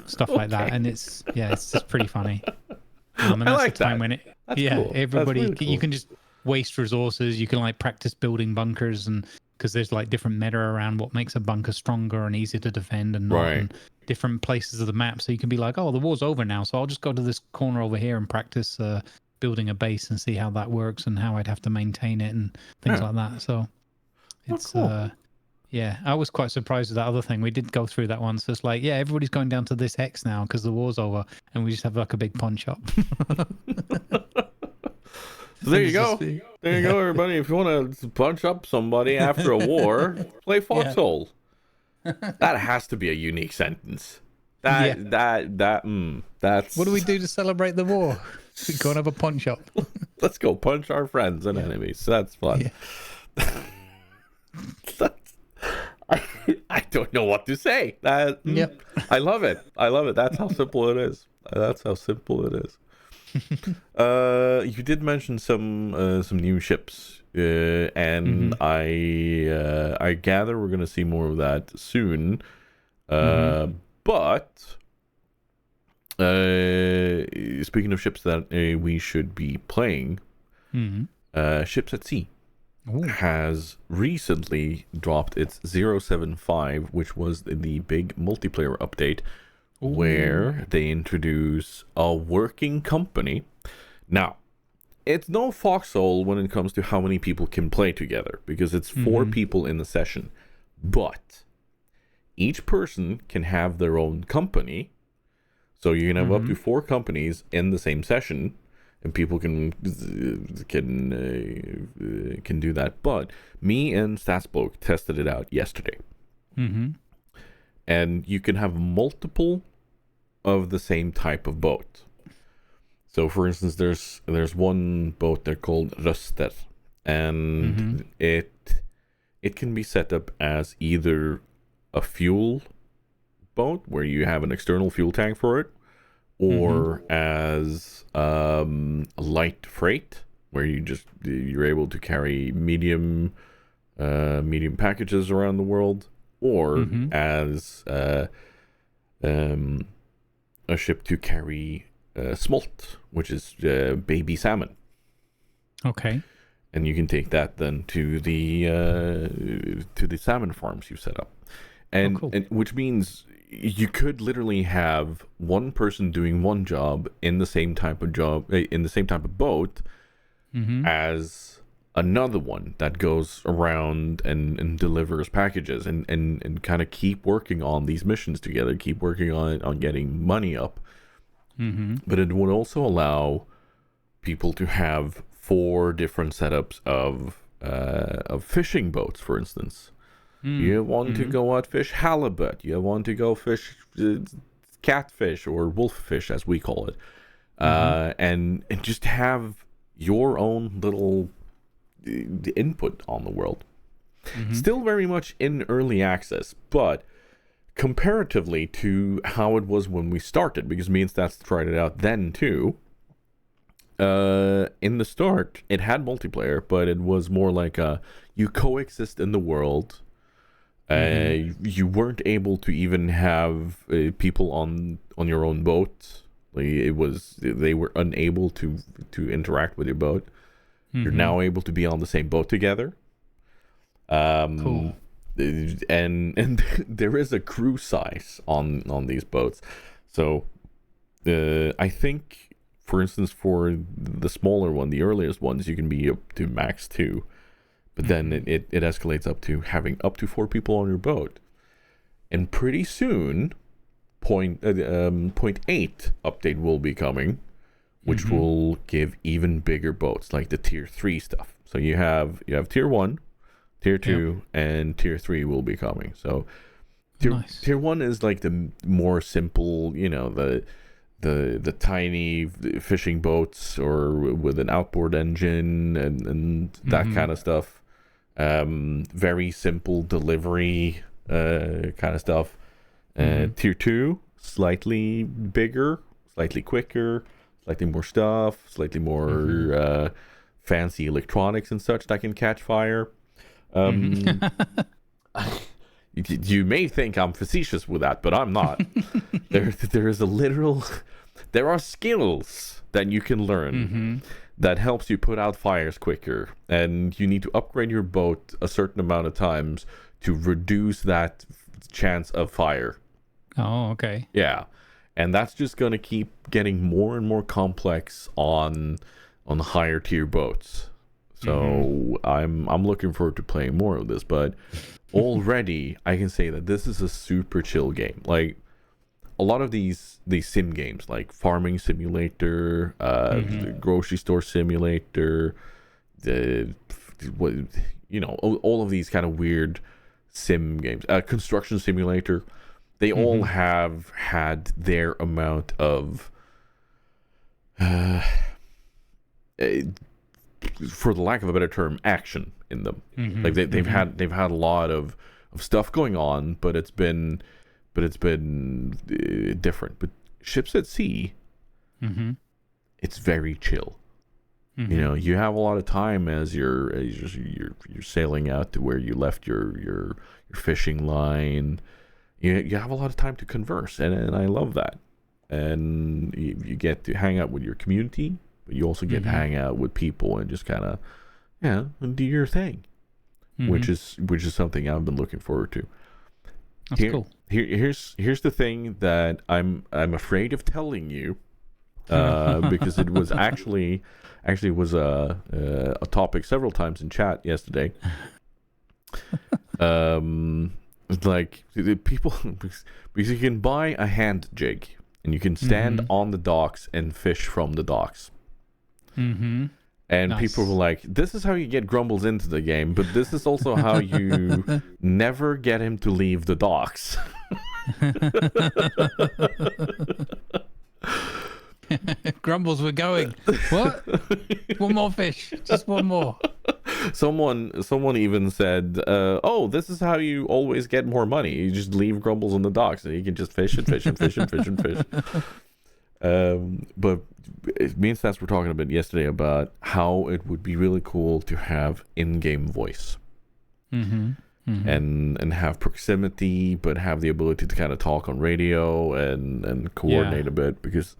stuff like that. And it's just pretty funny. And that's like the time when cool. Everybody really cool. You can just waste resources. You can like practice building bunkers, and because there's like different meta around what makes a bunker stronger and easier to defend and not in different places of the map. So you can be like, oh, the war's over now, so I'll just go to this corner over here and practice building a base and see how that works and how I'd have to maintain it and things like that. So it's cool. I was quite surprised with that other thing. We did go through that one. So it's like, everybody's going down to this hex now because the war's over, and we just have like a big punch up. So there you go. There you go, everybody. If you want to punch up somebody after a war, play Foxhole. That has to be a unique sentence. That's What do we do to celebrate the war? We go and have a punch up. Let's go punch our friends and enemies. That's fun. I don't know what to say. I love it. That's how simple it is. You did mention some new ships, and I gather we're going to see more of that soon. But speaking of ships that we should be playing, Ships at Sea Ooh. has recently dropped its 075, which was the big multiplayer update, where they introduce a working company. Now, it's no Foxhole when it comes to how many people can play together, because it's 4 people in the session. But each person can have their own company. So you can have up to 4 companies in the same session, and people can do that. But me and Statsbloke tested it out yesterday. And you can have multiple of the same type of boat. So, for instance, there's one boat they're called Röster, and it can be set up as either a fuel boat where you have an external fuel tank for it, or as light freight where you're able to carry medium packages around the world, or as a ship to carry smolt, which is baby salmon. Okay. And you can take that then to the salmon farms you set up, and which means you could literally have one person doing one job in the same type of boat as another one that goes around and delivers packages and kind of keep working on these missions together, keep working on getting money up. But it would also allow people to have 4 different setups of fishing boats, for instance. You want to go out fish halibut. You want to go fish catfish or wolffish, as we call it, and just have your own little input on the world. Still very much in early access, but comparatively to how it was when we started, because me and Stats tried it out then too. In the start, it had multiplayer, but it was more like you coexist in the world. You weren't able to even have people on your own boat. Like they were unable to interact with your boat. You're now able to be on the same boat together. Cool. And there is a crew size on these boats. So I think, for instance, for the smaller one, the earliest ones, you can be up to max 2. But then it escalates up to having up to 4 people on your boat. And pretty soon, point 8 update will be coming, which will give even bigger boats, like the tier 3 stuff. So you have tier 1, tier 2, and tier 3 will be coming. So tier 1 is like the more simple, the tiny fishing boats, or with an outboard engine and that kind of stuff. Very simple delivery kind of stuff. Tier 2, slightly bigger, slightly quicker, slightly more stuff, slightly more fancy electronics and such that can catch fire. You may think I'm facetious with that, but I'm not. There is a literal... There are skills that you can learn that helps you put out fires quicker, and you need to upgrade your boat a certain amount of times to reduce that chance of fire. Oh, okay. Yeah, and that's just going to keep getting more and more complex on higher tier boats. So I'm looking forward to playing more of this, but already I can say that this is a super chill game. Like, a lot of these sim games, like Farming Simulator, the Grocery Store Simulator, all of these kind of weird sim games, Construction Simulator, they all have had their amount of, for the lack of a better term, action in them. Like they've had a lot of stuff going on, but it's been different. But Ships at Sea, it's very chill. You have a lot of time as you're sailing out to where you left your fishing line. You have a lot of time to converse, and I love that. And you get to hang out with your community, but you also get to hang out with people and just kind of, do your thing, which is something I've been looking forward to. That's cool. Here's the thing that I'm afraid of telling you, because it was actually was a topic several times in chat yesterday. Like the people, because you can buy a hand jig and you can stand on the docks and fish from the docks. And people were like, this is how you get Grumbles into the game, but this is also how you never get him to leave the docks. Grumbles were going, what? One more fish, just one more. Someone even said, oh, this is how you always get more money. You just leave Grumbles on the docks and you can just fish and fish and fish and fish and fish. But me and Stats were talking a bit yesterday about how it would be really cool to have in-game voice. And have proximity, but have the ability to kind of talk on radio and coordinate a bit, because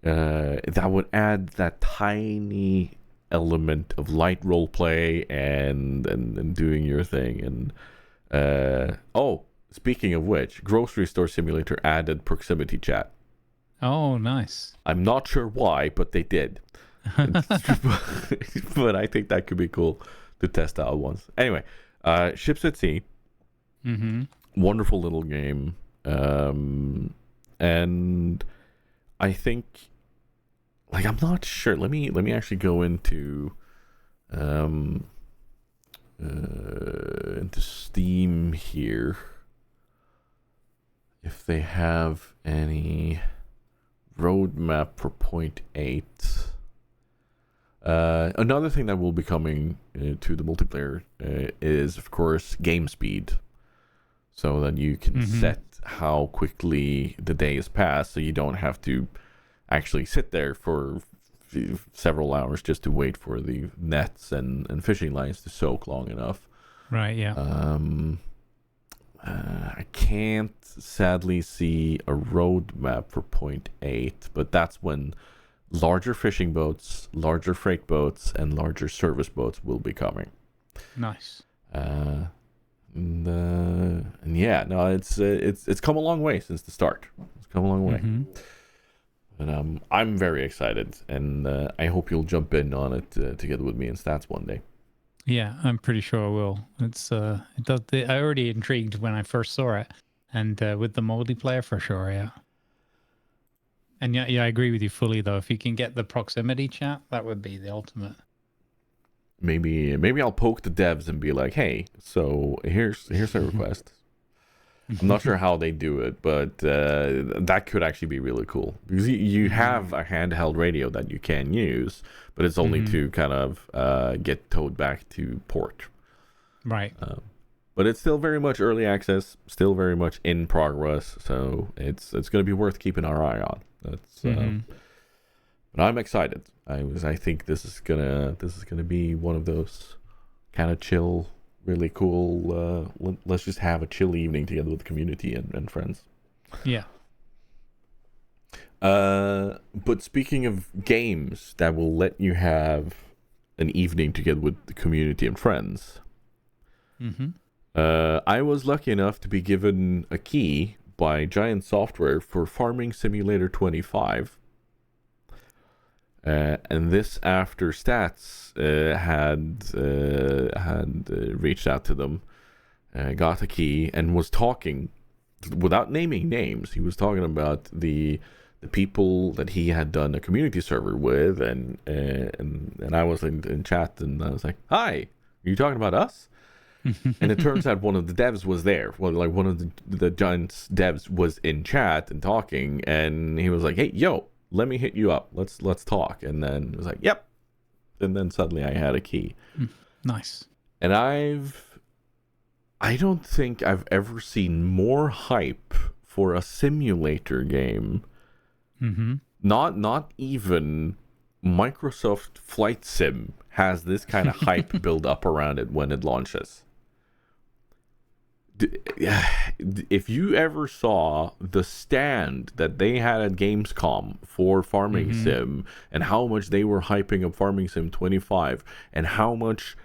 that would add that tiny element of light role play and doing your thing. And speaking of which, Grocery Store Simulator added proximity chat. Oh, nice. I'm not sure why, but they did. But I think that could be cool to test out once. Anyway, Ships at Sea. Wonderful little game. And I think, like, I'm not sure. Let me actually go into Steam here, if they have any roadmap for 0.8. Another thing that will be coming to the multiplayer is, of course, game speed, so that you can set how quickly the day is passed, so you don't have to actually sit there for several hours just to wait for the nets and fishing lines to soak long enough. Right, yeah. I can't sadly see a roadmap for 0.8, but that's when larger fishing boats, larger freight boats, and larger service boats will be coming. Nice. And yeah, no, it's come a long way since the start. It's come a long way. And I'm very excited, and I hope you'll jump in on it together with me and Stats one day. Yeah, I'm pretty sure I will. It's I already intrigued when I first saw it, and with the multiplayer for sure, yeah. And yeah, I agree with you fully though. If you can get the proximity chat, that would be the ultimate. Maybe I'll poke the devs and be like, hey, so here's a request. I'm not sure how they do it, but that could actually be really cool, because you have a handheld radio that you can use, but it's only to kind of get towed back to port. Right. But it's still very much early access, still very much in progress, so it's going to be worth keeping our eye on. That's but I'm excited. I think this is gonna be one of those kind of chill, really cool, let's just have a chill evening together with the community and friends. Yeah. But speaking of games that will let you have an evening together with the community and friends, I was lucky enough to be given a key by Giant Software for Farming Simulator 25. And this after Stats had reached out to them, got a key, and was talking, without naming names, he was talking about the people that he had done a community server with, and I was in chat, and I was like, hi, are you talking about us? And it turns out one of the devs was there. Well, like one of the Giants devs was in chat and talking, and he was like, hey, yo, let me hit you up. Let's talk. And then it was like, yep. And then suddenly I had a key. Nice. And I don't think I've ever seen more hype for a simulator game. Not even Microsoft Flight Sim has this kind of hype build up around it when it launches. if you ever saw the stand that they had at Gamescom for Farming Sim and how much they were hyping up Farming Sim 25 and how much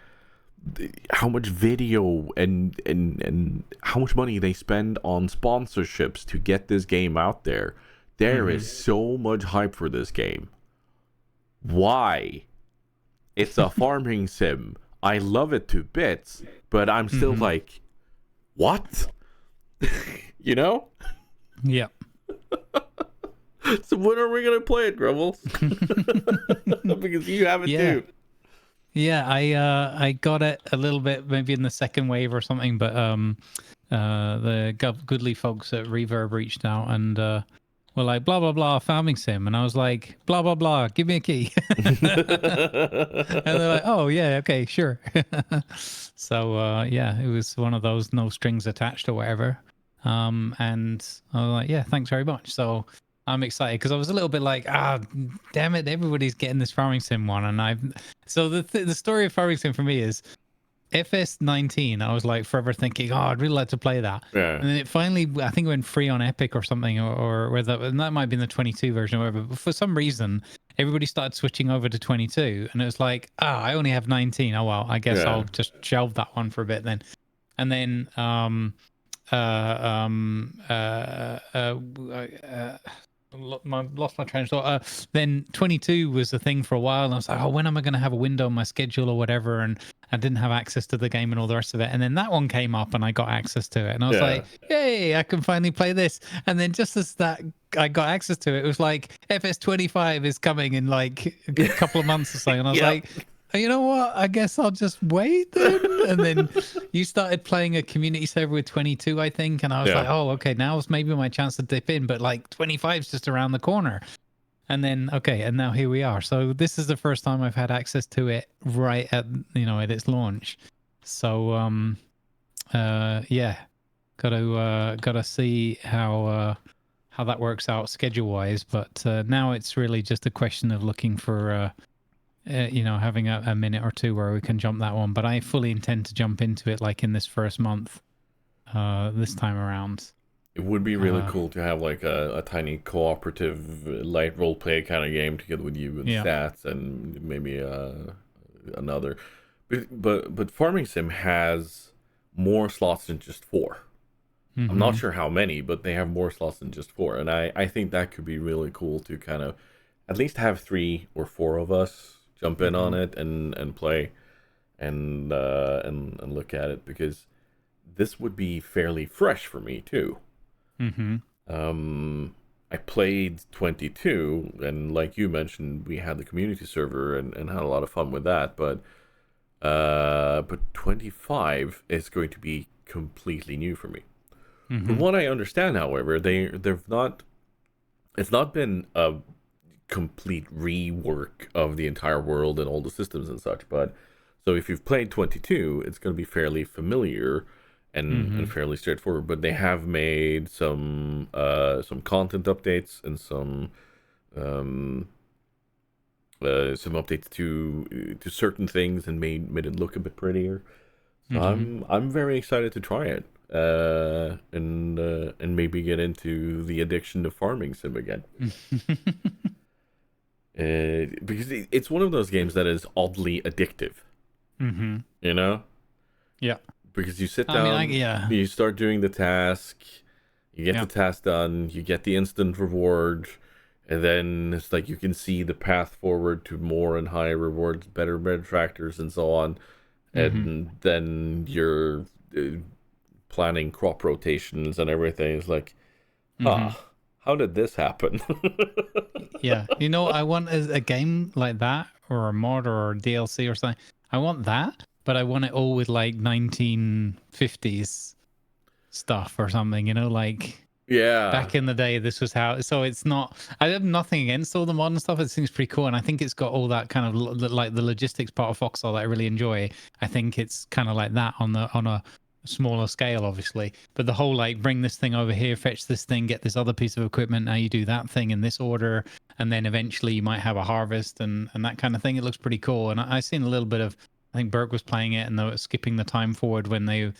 video and how much money they spend on sponsorships to get this game out there, there is so much hype for this game. Why? It's a farming sim. I love it to bits, but I'm still like, what? You know? Yeah. So when are we gonna play it, Grumbles? Because you have it too. Yeah, I got it a little bit maybe in the second wave or something, but the goodly folks at Reverb reached out and were like, blah blah blah farming sim, and I was like, blah blah blah, give me a key. And they're like, oh yeah, okay, sure. So yeah, it was one of those no strings attached or whatever. And I was like, yeah, thanks very much. So I'm excited because I was a little bit like, damn it, everybody's getting this farming sim one, and so the story of farming sim for me is FS19. I was like forever thinking, I'd really like to play that. Yeah. And then it finally, I think it went free on Epic or something, or whether, and that might have been the 22 version or whatever. But for some reason, everybody started switching over to 22, and it was like, I only have 19. Oh well, I guess I'll just shelve that one for a bit then. And then lost my train of thought. Then 22 was the thing for a while, and I was like, when am I going to have a window on my schedule or whatever? And I didn't have access to the game and all the rest of it. And then that one came up, and I got access to it, and I was like, "Hey, I can finally play this!" And then just as that I got access to it, it was like FS25 is coming in like a couple of months or so, and I was like, you know what? I guess I'll just wait then. And then you started playing a community server with 22, I think. And I was like, oh, okay, now's maybe my chance to dip in. But like 25 is just around the corner. And then, okay, and now here we are. So this is the first time I've had access to it right at, at its launch. So, yeah, gotta see how that works out schedule wise. But now it's really just a question of looking for, having a minute or two where we can jump that one. But I fully intend to jump into it like in this first month, this time around. It would be really cool to have like a tiny cooperative light role play kind of game together with you and stats and maybe another. But Farming Sim has more slots than just 4. I'm not sure how many, but they have more slots than just 4. And I think that could be really cool to kind of at least have 3 or 4 of us jump in on it and play and look at it, because this would be fairly fresh for me too. I played 22, and like you mentioned, we had the community server and had a lot of fun with that. But 25 is going to be completely new for me. From what I understand, however, they've not. It's not been a complete rework of the entire world and all the systems and such. But so if you've played 22, it's going to be fairly familiar and fairly straightforward. But they have made some content updates and some updates to certain things and made it look a bit prettier. So I'm very excited to try it and maybe get into the addiction to farming sim again. Because it's one of those games that is oddly addictive. You know? Yeah. Because you sit down, you start doing the task, you get the task done, you get the instant reward, and then it's like you can see the path forward to more and higher rewards, better tractors, and so on. And then you're planning crop rotations and everything. It's like, how did this happen? Yeah, I want a game like that, or a mod or a DLC or something. I want that, but I want it all with like 1950s stuff or something, back in the day, this was how. So it's not, I have nothing against all the modern stuff. It seems pretty cool, and I think it's got all that kind of like the logistics part of Foxhole that I really enjoy. I think it's kind of like that on a smaller scale, obviously, but the whole like bring this thing over here, fetch this thing, get this other piece of equipment, now you do that thing in this order, and then eventually you might have a harvest and that kind of thing. It looks pretty cool. And I've seen a little bit of, I think Burke was playing it and they were skipping the time forward when they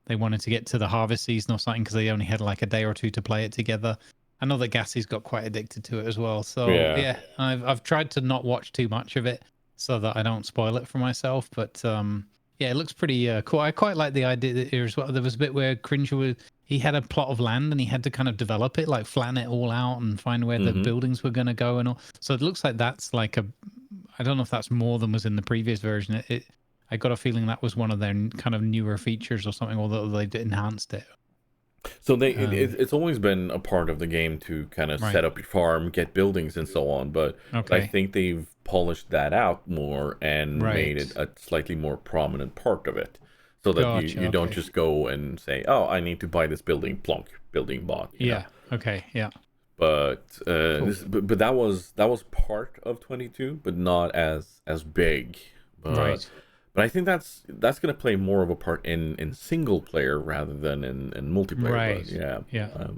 they wanted to get to the harvest season or something because they only had like a day or two to play it together. I know that Gassie's got quite addicted to it as well. So yeah, I've tried to not watch too much of it so that I don't spoil it for myself. But yeah, it looks pretty cool. I quite like the idea that here as well. There was a bit where Cringer he had a plot of land and he had to kind of develop it, like flatten it all out and find where the buildings were going to go and all. So it looks like that's like I don't know if that's more than was in the previous version. I got a feeling that was one of their kind of newer features or something, although they enhanced it. So it's always been a part of the game to kind of set up your farm, get buildings, and so on. But I think they've polished that out more and made it a slightly more prominent part of it, so that you don't just go and say, "Oh, I need to buy this building." Plonk, building bought. You know? Okay. Yeah. But but that was part of 22, but not as big. But, But I think that's going to play more of a part in single player rather than in multiplayer. Right.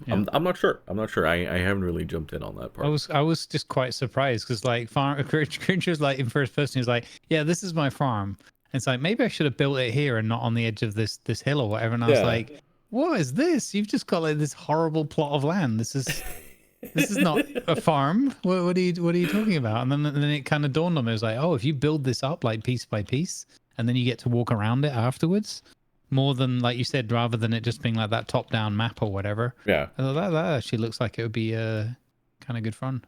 But I'm not sure. I haven't really jumped in on that part. I was just quite surprised because like Cringer's like in first person, he's like, yeah, this is my farm. And it's like maybe I should have built it here and not on the edge of this hill or whatever. And I was like, what is this? You've just got like this horrible plot of land. This is not a farm. What are you talking about? And then it kind of dawned on me. It was like, oh, if you build this up like piece by piece, and then you get to walk around it afterwards, more than, like you said, rather than it just being like that top-down map or whatever. Yeah. That actually looks like it would be kind of good fun.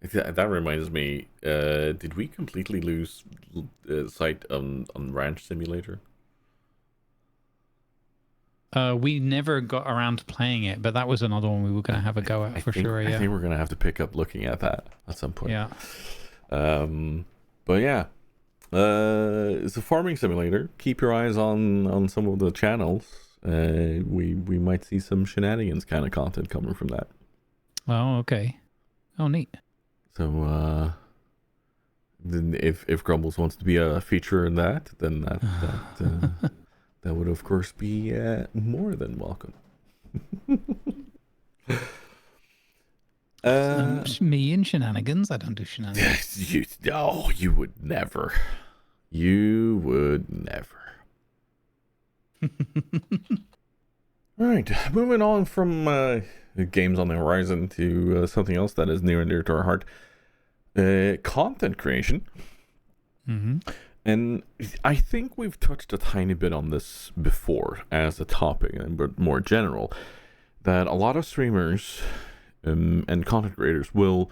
That reminds me, did we completely lose sight on Ranch Simulator? We never got around to playing it, but that was another one we were going to have a go at sure. Yeah. I think we're going to have to pick up looking at that at some point. Yeah. But yeah. It's a farming simulator. Keep your eyes on some of the channels. We might see some shenanigans kind of content coming from that. Oh, okay. Oh, neat. So then if Grumbles wants to be a feature in that, then that would of course be more than welcome. Me and shenanigans? I don't do shenanigans. You would never. You would never. All right, moving on from games on the horizon to something else that is near and dear to our heart. Content creation. And I think we've touched a tiny bit on this before as a topic, but more general, that a lot of streamers and content creators will,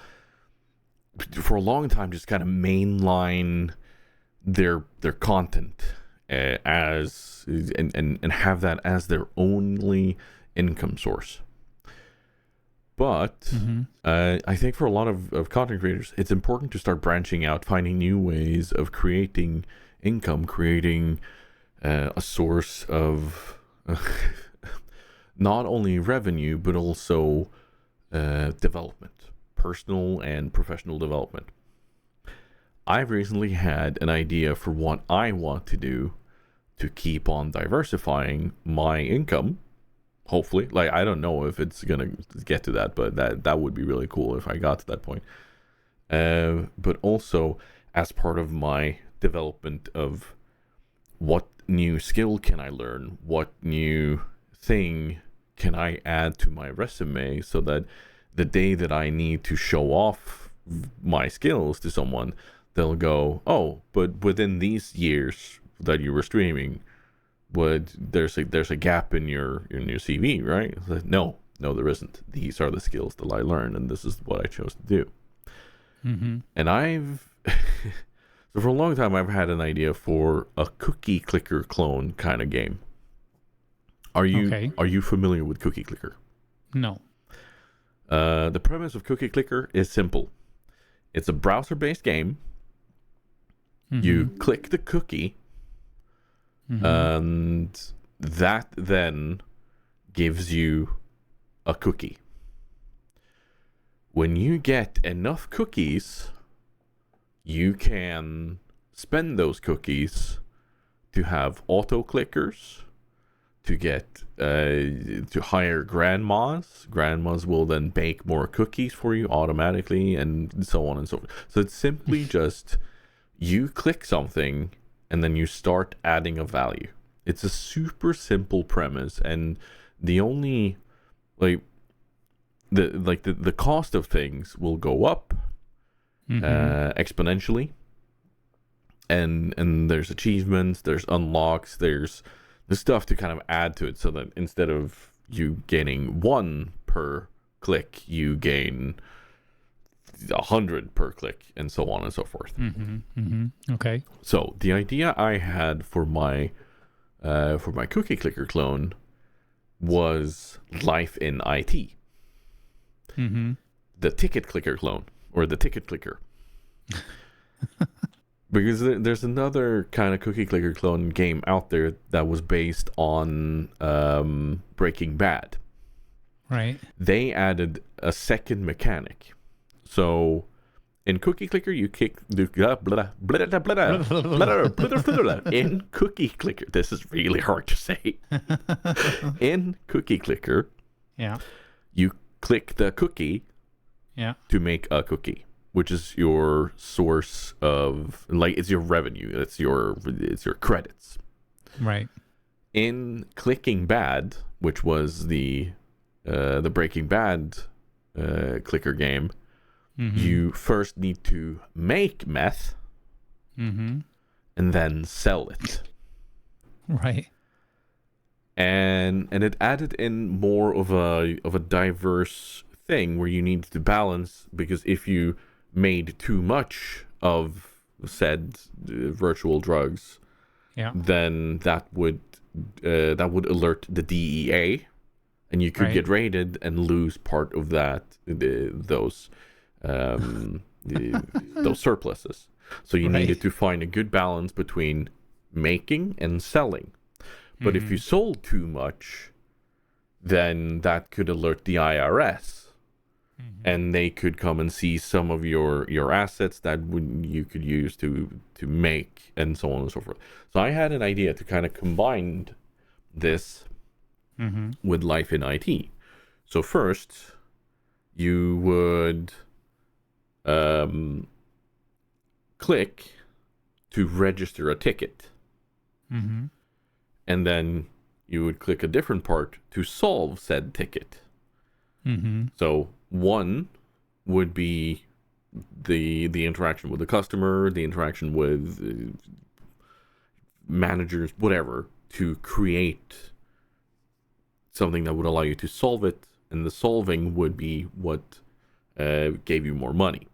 for a long time, just kind of mainline their content as and have that as their only income source. But I think for a lot of content creators, it's important to start branching out, finding new ways of creating income, creating a source of not only revenue, but also development, personal and professional development. I've recently had an idea for what I want to do to keep on diversifying my income. Hopefully, like, I don't know if it's gonna get to that, but that would be really cool if I got to that point. But also as part of my development of what new skill can I learn, what new thing can I add to my resume, so that the day that I need to show off my skills to someone, they'll go, oh, but within these years that you were streaming, there's a gap in your CV, right? Like, no, there isn't. These are the skills that I learned, and this is what I chose to do. And I've so for a long time I've had an idea for a cookie clicker clone kind of game. Are you familiar with Cookie Clicker? No. The premise of Cookie Clicker is simple. It's a browser-based game. You click the cookie, and that then gives you a cookie. When you get enough cookies, you can spend those cookies to have auto clickers, to get to hire grandmas. Grandmas will then bake more cookies for you automatically, and so on and so forth. So it's simply just you click something and then you start adding a value. It's a super simple premise, and the only like the cost of things will go up exponentially, and there's achievements, there's unlocks, there's the stuff to kind of add to it, so that instead of you gaining 1 per click, you gain 100 per click, and so on and so forth. Okay. So the idea I had for my cookie clicker clone was life in IT. The ticket clicker clone, or the ticket clicker. Because there's another kind of cookie clicker clone game out there that was based on Breaking Bad. Right. They added a second mechanic. So in Cookie Clicker, you kick the in Cookie Clicker. This is really hard to say. In Cookie Clicker, you click the cookie to make a cookie, which is your source of, like, it's your revenue. It's your credits. Right. In Clicking Bad, which was the Breaking Bad clicker game, you first need to make meth and then sell it. Right. And it added in more of a diverse thing where you need to balance, because if you made too much of said virtual drugs, then that would alert the DEA, and you could get raided and lose part of that those surpluses. So you needed to find a good balance between making and selling. But if you sold too much, then that could alert the IRS, and they could come and see some of your assets that you could use to make, and so on and so forth. So I had an idea to kind of combine this with life in IT. So first, you would click to register a ticket. And then you would click a different part to solve said ticket. So one would be the interaction with the customer, the interaction with managers, whatever, to create something that would allow you to solve it, and the solving would be what gave you more money.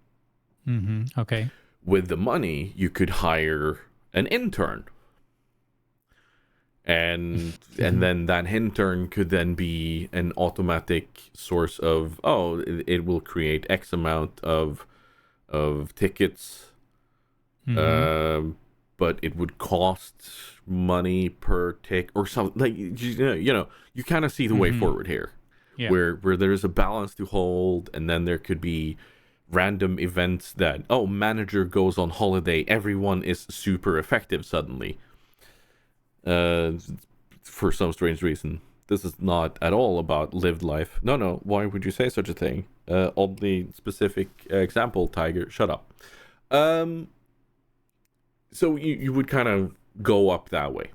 Okay. With the money, you could hire an intern. And then that intern could then be an automatic source of, it will create X amount of tickets, but it would cost money per tick or something. Like, you kind of see the way forward here, where there's a balance to hold, and then there could be random events that, manager goes on holiday, everyone is super effective suddenly. For some strange reason. This is not at all about lived life. No, why would you say such a thing? Oddly specific example, Tiger, shut up. So you would kind of go up that way.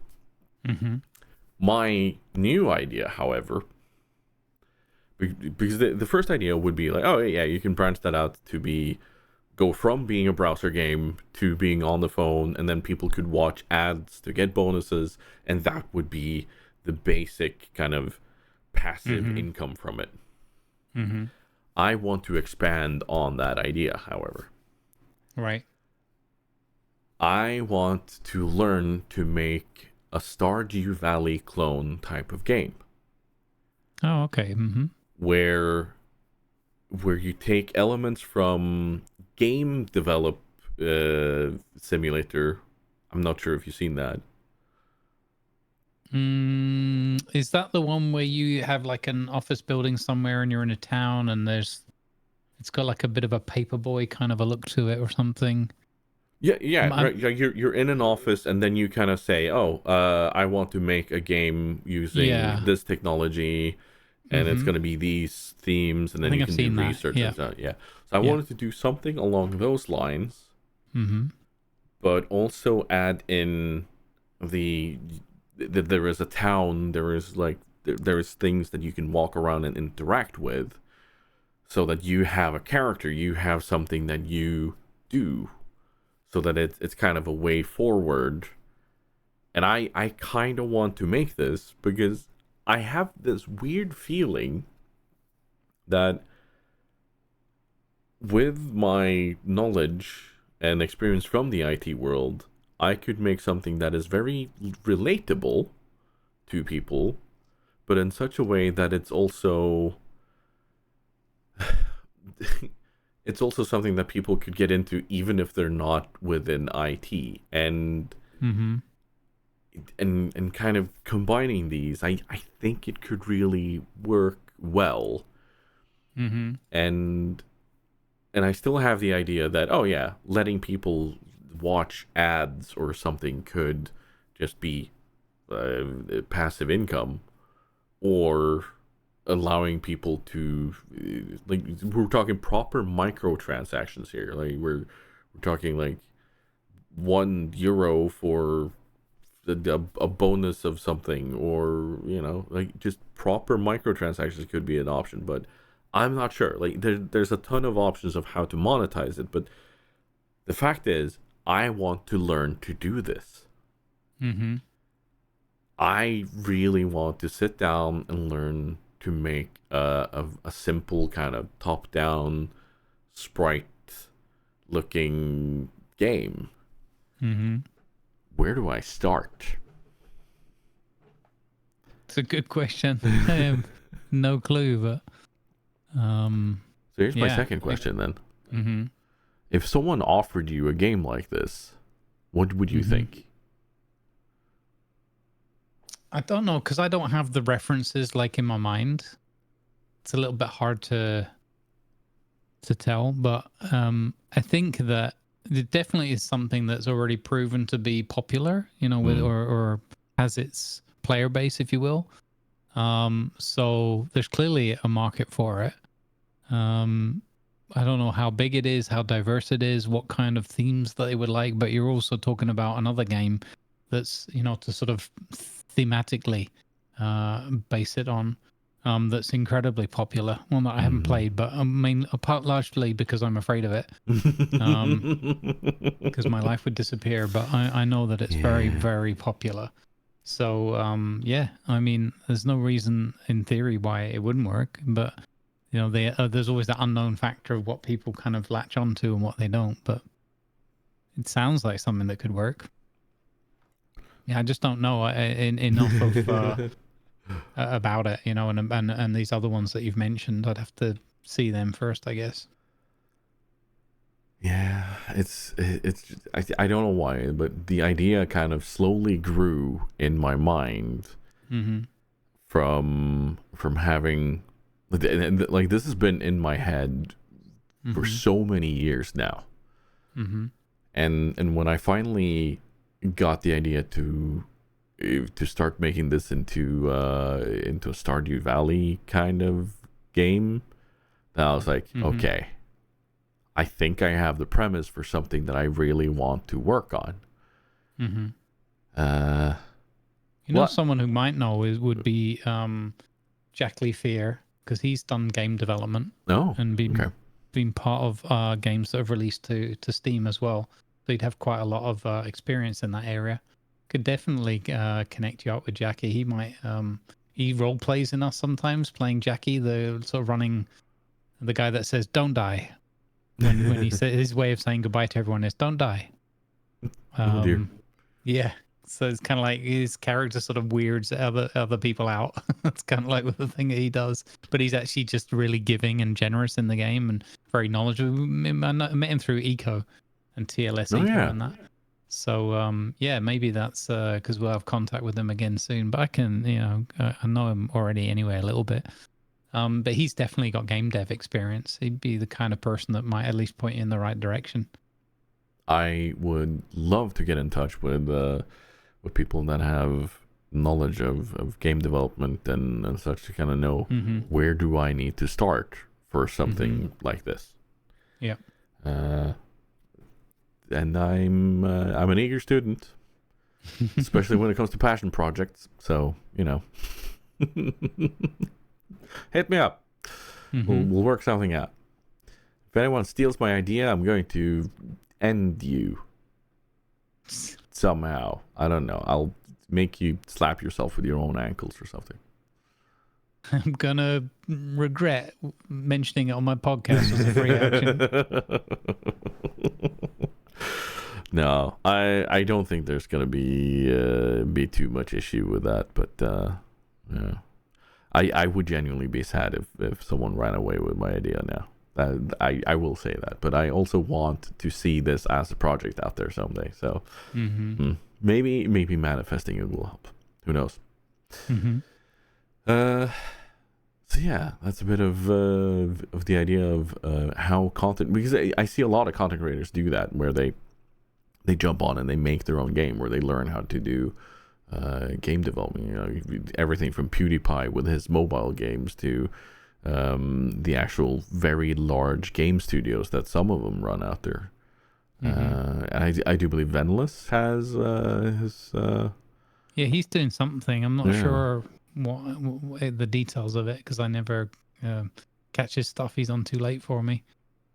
My new idea, however, because the first idea would be like, you can branch that out to go from being a browser game to being on the phone, and then people could watch ads to get bonuses, and that would be the basic kind of passive income from it. I want to expand on that idea, however. Right. I want to learn to make a Stardew Valley clone type of game. Oh, okay. Where you take elements from game develop simulator. I'm not sure if you've seen that. Is that the one where you have like an office building somewhere and you're in a town and it's got like a bit of a paperboy kind of a look to it or something? Yeah, right. You're in an office, and then you kind of say, I want to make a game using this technology, and it's going to be these themes, and then you can do research and stuff. Yeah. So I wanted to do something along those lines, but also add in the there is a town, there is like there's things that you can walk around and interact with, so that you have a character, you have something that you do, so that it's kind of a way forward. And I kind of want to make this because I have this weird feeling that with my knowledge and experience from the IT world, I could make something that is very relatable to people, but in such a way that it's also it's also something that people could get into even if they're not within IT. And and kind of combining these, I think it could really work well. And I still have the idea that, oh yeah, letting people watch ads or something could just be passive income, or allowing people to like, we're talking proper microtransactions here. Like we're talking like €1 for a bonus of something, or like just proper microtransactions could be an option. But I'm not sure. Like there's a ton of options of how to monetize it, but the fact is, I want to learn to do this. I really want to sit down and learn to make a simple kind of top-down sprite-looking game. Where do I start? It's a good question. I have no clue, but so here's my second question then. If someone offered you a game like this, what would you think? I don't know, because I don't have the references like in my mind. It's a little bit hard to tell, but I think that it definitely is something that's already proven to be popular, with or has its player base, if you will. So there's clearly a market for it. I don't know how big it is, how diverse it is, what kind of themes that they would like, but you're also talking about another game that's, to sort of thematically base it on, that's incredibly popular. One that I haven't played, but I mean, apart largely because I'm afraid of it, because my life would disappear. But I know that it's very, very popular. So yeah, I mean, there's no reason in theory why it wouldn't work, but there's always that unknown factor of what people kind of latch onto and what they don't. But it sounds like something that could work. Yeah, I just don't know enough of about it, and these other ones that you've mentioned. I'd have to see them first, I guess. Yeah, it's I don't know why, but the idea kind of slowly grew in my mind from having, like, this has been in my head for so many years now. And when I finally got the idea to start making this into a Stardew Valley kind of game, then I was like, okay, I think I have the premise for something that I really want to work on. Someone who might know would be Jack Lee Fear, because he's done game development and been part of games that have released to Steam as well. So he'd have quite a lot of experience in that area. Could definitely connect you up with Jackie. He might he role plays in us sometimes, playing Jackie, the sort of running, the guy that says "Don't die." When he says, his way of saying goodbye to everyone is "Don't die." Oh dear. Yeah, so it's kind of like his character sort of weirds other people out. It's kind of like the thing that he does, but he's actually just really giving and generous in the game and very knowledgeable. I met him through Eco and TLS Eco and that. So yeah, maybe that's because we'll have contact with him again soon. But I can, I know him already anyway a little bit. But he's definitely got game dev experience. He'd be the kind of person that might at least point you in the right direction. I would love to get in touch with people that have knowledge of game development and such, to kind of know where do I need to start for something like this. Yeah. And I'm an eager student. especially when it comes to passion projects. So, hit me up. We'll work something out. If anyone steals my idea, I'm going to end you somehow. I don't know. I'll make you slap yourself with your own ankles or something. I'm gonna regret mentioning it on my podcast as a free action. No, I don't think there's gonna be too much issue with that, but yeah, I would genuinely be sad if someone ran away with my idea now. I will say that, but I also want to see this as a project out there someday. So maybe manifesting it will help. Who knows? So yeah, that's a bit of the idea of how content, because I see a lot of content creators do that, where they jump on and they make their own game, where they learn how to do game development. Everything from PewDiePie with his mobile games to the actual very large game studios that some of them run out there. And I do believe Venless has his. Yeah, he's doing something. I'm not sure what the details of it, because I never catch his stuff. He's on too late for me.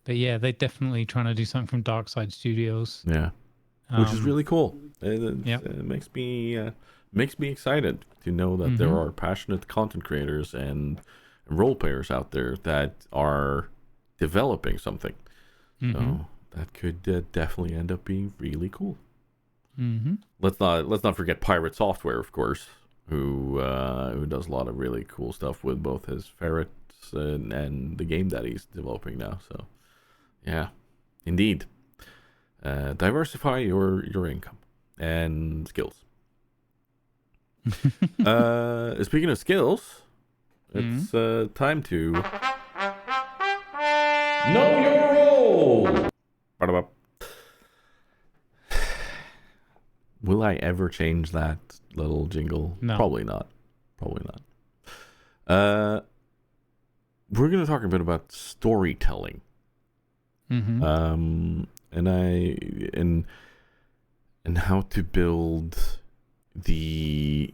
But yeah, they're definitely trying to do something from Dark Side Studios. Yeah, which is really cool. It makes me excited to know that there are passionate content creators and role players out there that are developing something. So that could definitely end up being really cool. Let's not forget Pirate Software, of course, who does a lot of really cool stuff with both his ferrets and the game that he's developing now. So yeah, indeed, diversify your income and skills. Speaking of skills, it's time to know your role. Will I ever change that little jingle? No. Probably not. We're going to talk a bit about storytelling. And how to build the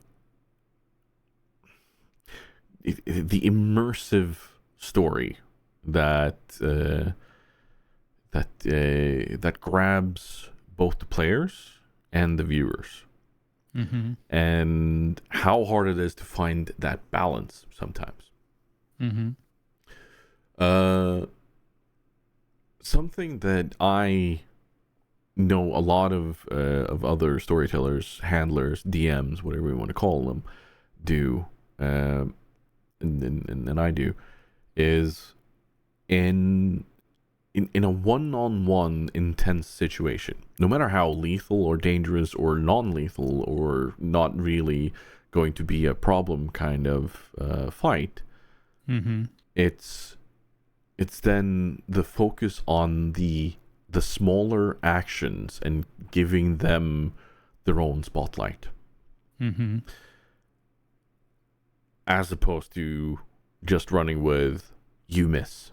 immersive story that grabs both the players and the viewers, and how hard it is to find that balance sometimes. Something that I know a lot of other storytellers, handlers, DMs, whatever you want to call them, do, and I do, is in a one-on-one intense situation, no matter how lethal or dangerous or non-lethal or not really going to be a problem kind of fight, it's then the focus on the smaller actions and giving them their own spotlight, as opposed to just running with "you miss."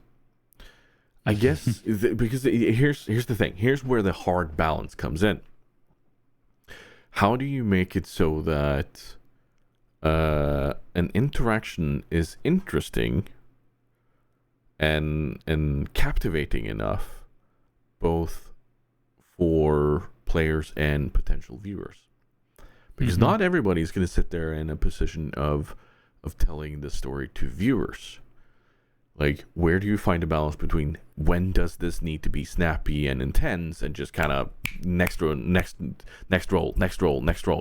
I guess because here's the thing. Here's where the hard balance comes in. How do you make it so that an interaction is interesting and captivating enough, both for players and potential viewers? Because not everybody's going to sit there in a position of telling the story to viewers. Like, where do you find a balance between when does this need to be snappy and intense and just kind of next roll,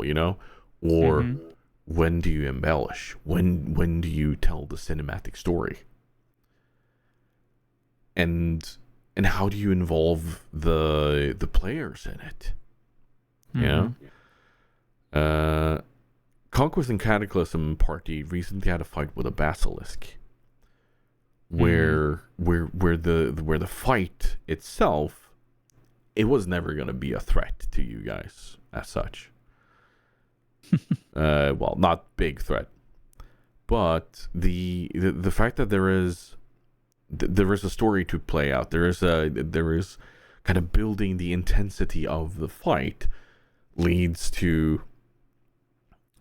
you know? Or when do you embellish? When do you tell the cinematic story? And how do you involve the players in it? You know? Conquest and Cataclysm Party recently had a fight with a basilisk, where the fight itself, it was never going to be a threat to you guys as such. Well, not big threat, but the fact that there is a story to play out, there is kind of building the intensity of the fight, leads to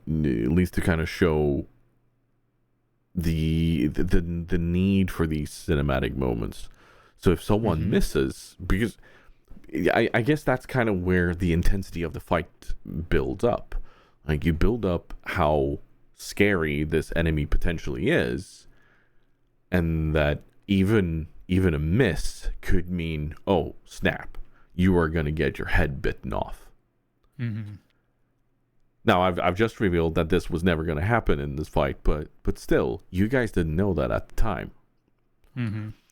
at least to kind of show the need for these cinematic moments. So if someone misses, because I guess that's kind of where the intensity of the fight builds up. Like, you build up how scary this enemy potentially is, and that even a miss could mean, oh snap, you are going to get your head bitten off. Now, I've just revealed that this was never going to happen in this fight, but still, you guys didn't know that at the time.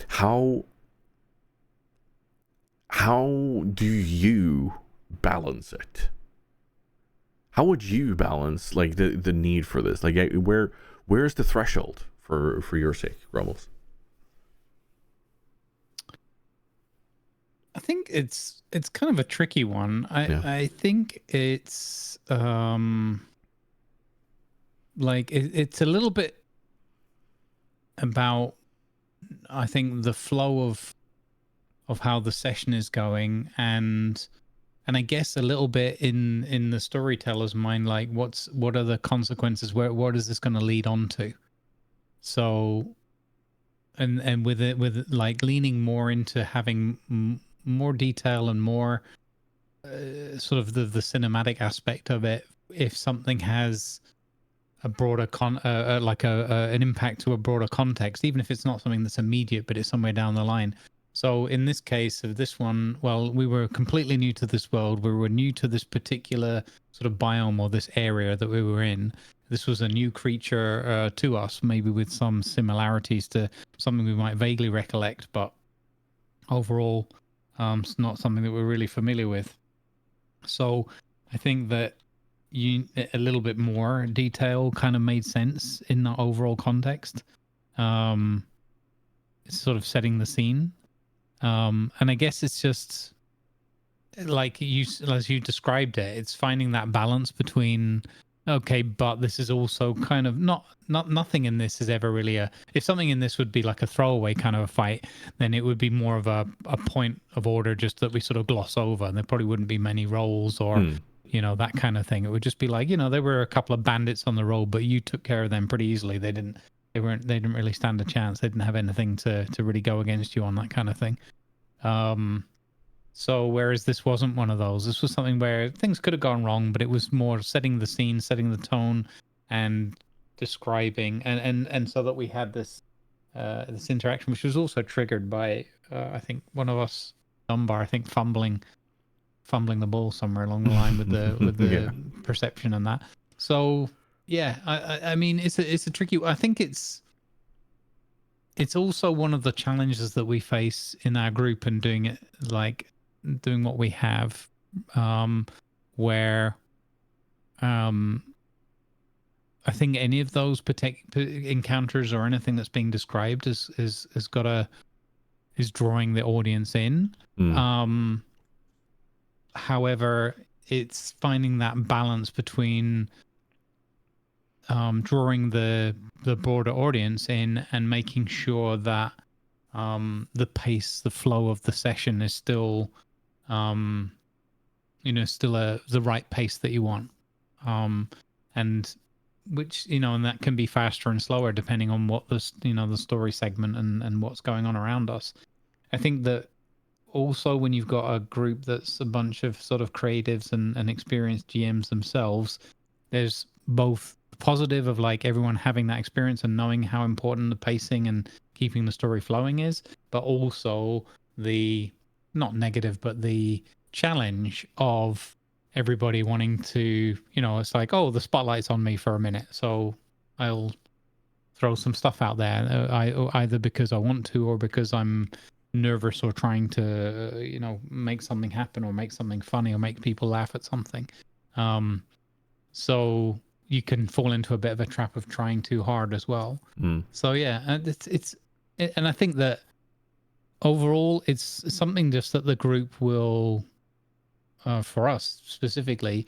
How do you balance it? How would you balance, like, the need for this? Like, where's the threshold for your sake, Rumbles? I think it's kind of a tricky one. I think it's like it's a little bit about, I think, the flow of how the session is going, and I guess a little bit in the storyteller's mind, like what are the consequences? What is this going to lead on to? So, and with like leaning more into having more detail and more sort of the cinematic aspect of it. If something has a broader an impact to a broader context, even if it's not something that's immediate, but it's somewhere down the line. So in this case of this one, well, we were completely new to this world. We were new to this particular sort of biome or this area that we were in. This was a new creature to us, maybe with some similarities to something we might vaguely recollect, but overall, it's not something that we're really familiar with. So I think that a little bit more detail kind of made sense in the overall context. It's sort of setting the scene. And I guess it's just like as you described it, it's finding that balance between, okay, but this is also kind of nothing in this is ever really if something in this would be like a throwaway kind of a fight, then it would be more of a point of order just that we sort of gloss over, and there probably wouldn't be many rolls or that kind of thing. It would just be like, there were a couple of bandits on the road, but you took care of them pretty easily. They didn't really stand a chance. They didn't have anything to really go against you on, that kind of thing. So whereas this wasn't one of those, this was something where things could have gone wrong, but it was more setting the scene, setting the tone, and describing, and so that we had this this interaction, which was also triggered by I think one of us, Dunbar, I think fumbling the ball somewhere along the line with the perception and that. So yeah, I mean it's a tricky. I think it's also one of the challenges that we face in our group and doing what we have, where I think any of those encounters or anything that's being described is drawing the audience in. However, it's finding that balance between drawing the broader audience in and making sure that the pace, the flow of the session is still, the right pace that you want, and which and that can be faster and slower depending on what the story segment and what's going on around us. I think that also when you've got a group that's a bunch of sort of creatives and experienced GMs themselves, there's both positive of like everyone having that experience and knowing how important the pacing and keeping the story flowing is, but also the not negative but the challenge of everybody wanting to, it's like, oh, the spotlight's on me for a minute, so I'll throw some stuff out there, either because I want to or because I'm nervous or trying to make something happen or make something funny or make people laugh at something. So you can fall into a bit of a trap of trying too hard as well. So yeah, and and I think that overall it's something just that the group will, for us specifically,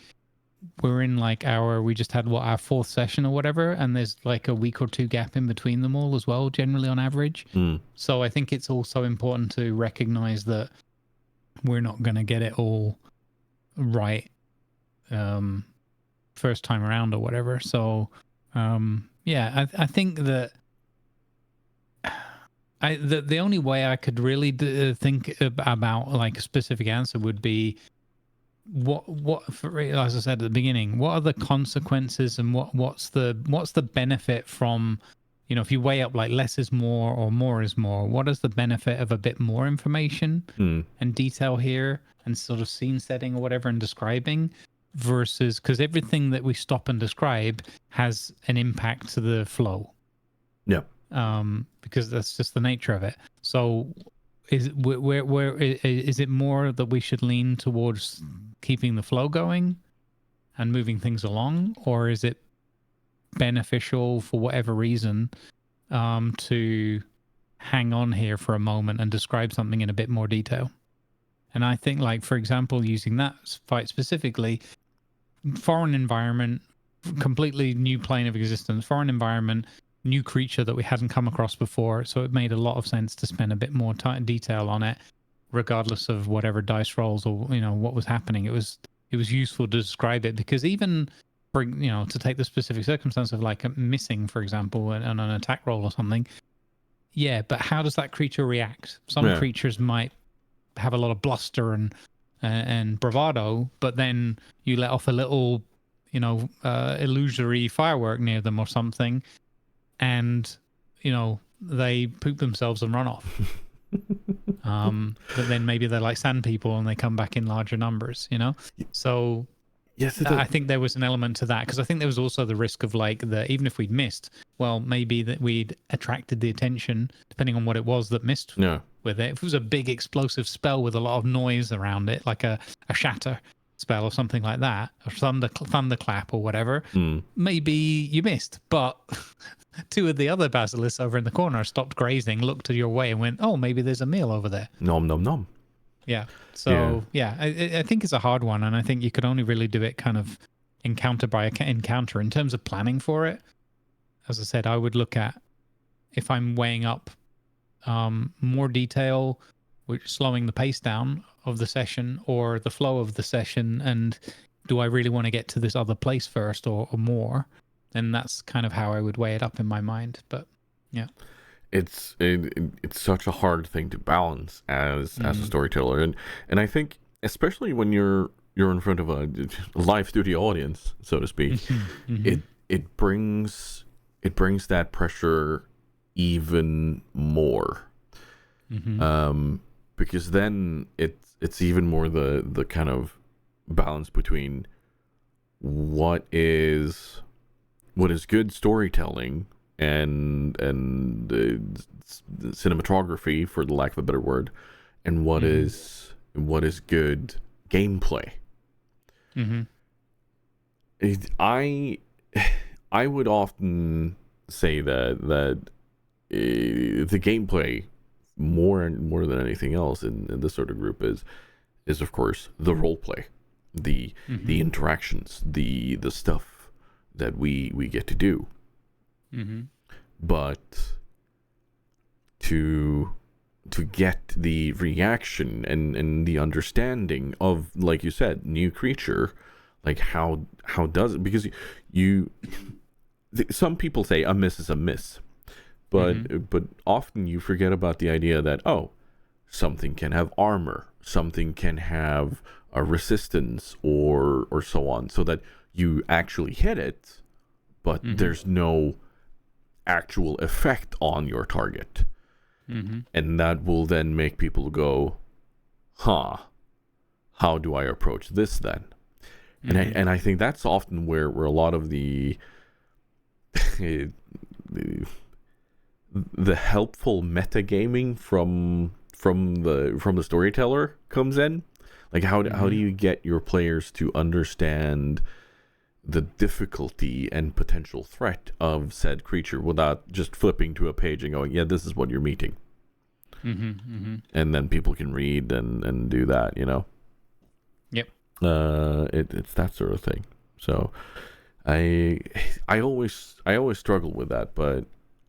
we're in like we just had our fourth session or whatever, and there's like a week or two gap in between them all as well, generally on average. So I think it's also important to recognize that we're not going to get it all right first time around or whatever. So yeah, I think that the only way I could really think about like a specific answer would be as I said at the beginning, what are the consequences and what's the benefit from, you know, if you weigh up like less is more or more is more, what is the benefit of a bit more information and detail here and sort of scene setting or whatever and describing versus, because everything that we stop and describe has an impact to the flow. Yeah. Because that's just the nature of it. So is it more that we should lean towards keeping the flow going and moving things along, or is it beneficial for whatever reason to hang on here for a moment and describe something in a bit more detail? And I think, like, for example, using that fight specifically, foreign environment, completely new plane of existence, foreign environment, new creature that we hadn't come across before, so it made a lot of sense to spend a bit more detail on it, regardless of whatever dice rolls or, you know, what was happening. It was useful to describe it, because even for, you know, to take the specific circumstance of like a missing, for example, on an attack roll or something, yeah, but how does that creature react? Some creatures might have a lot of bluster and bravado, but then you let off a little, you know, illusory firework near them or something, and, you know, they poop themselves and run off. But then maybe they're like sand people and they come back in larger numbers, you know? So yes, I think there was an element to that, because I think there was also the risk of like even if we'd missed, well, maybe that we'd attracted the attention, depending on what it was that missed with it. If it was a big explosive spell with a lot of noise around it, like a shatter spell or something like that, or thunderclap or whatever, maybe you missed. But two of the other basilisks over in the corner stopped grazing, looked your way and went, oh, maybe there's a meal over there. Nom nom nom. Yeah. So yeah, I think it's a hard one, and I think you could only really do it kind of encounter by encounter. In terms of planning for it, as I said, I would look at, if I'm weighing up more detail, which slowing the pace down of the session or the flow of the session, and do I really want to get to this other place first or more? And that's kind of how I would weigh it up in my mind. But yeah, it's such a hard thing to balance as a storyteller, and I think especially when you're in front of a live studio audience, so to speak, it brings that pressure even more, because then it's even more the kind of balance between what is good storytelling and cinematography, for the lack of a better word, and what is good gameplay. I would often say that the gameplay more than anything else in this sort of group is of course the role play, the interactions, the stuff that we get to do. But to get the reaction and the understanding of, like you said, new creature, like how does it, because some people say a miss is a miss, but often you forget about the idea that, oh, something can have armor, something can have a resistance or so on, so that you actually hit it, but there's no actual effect on your target. And that will then make people go, how do I approach this then? And I think that's often where a lot of the helpful metagaming from the storyteller comes in. Like how do you get your players to understand the difficulty and potential threat of said creature without just flipping to a page and going, yeah, this is what you're meeting. And then people can read and do that, you know? Yep. It's that sort of thing. So I always struggle with that, but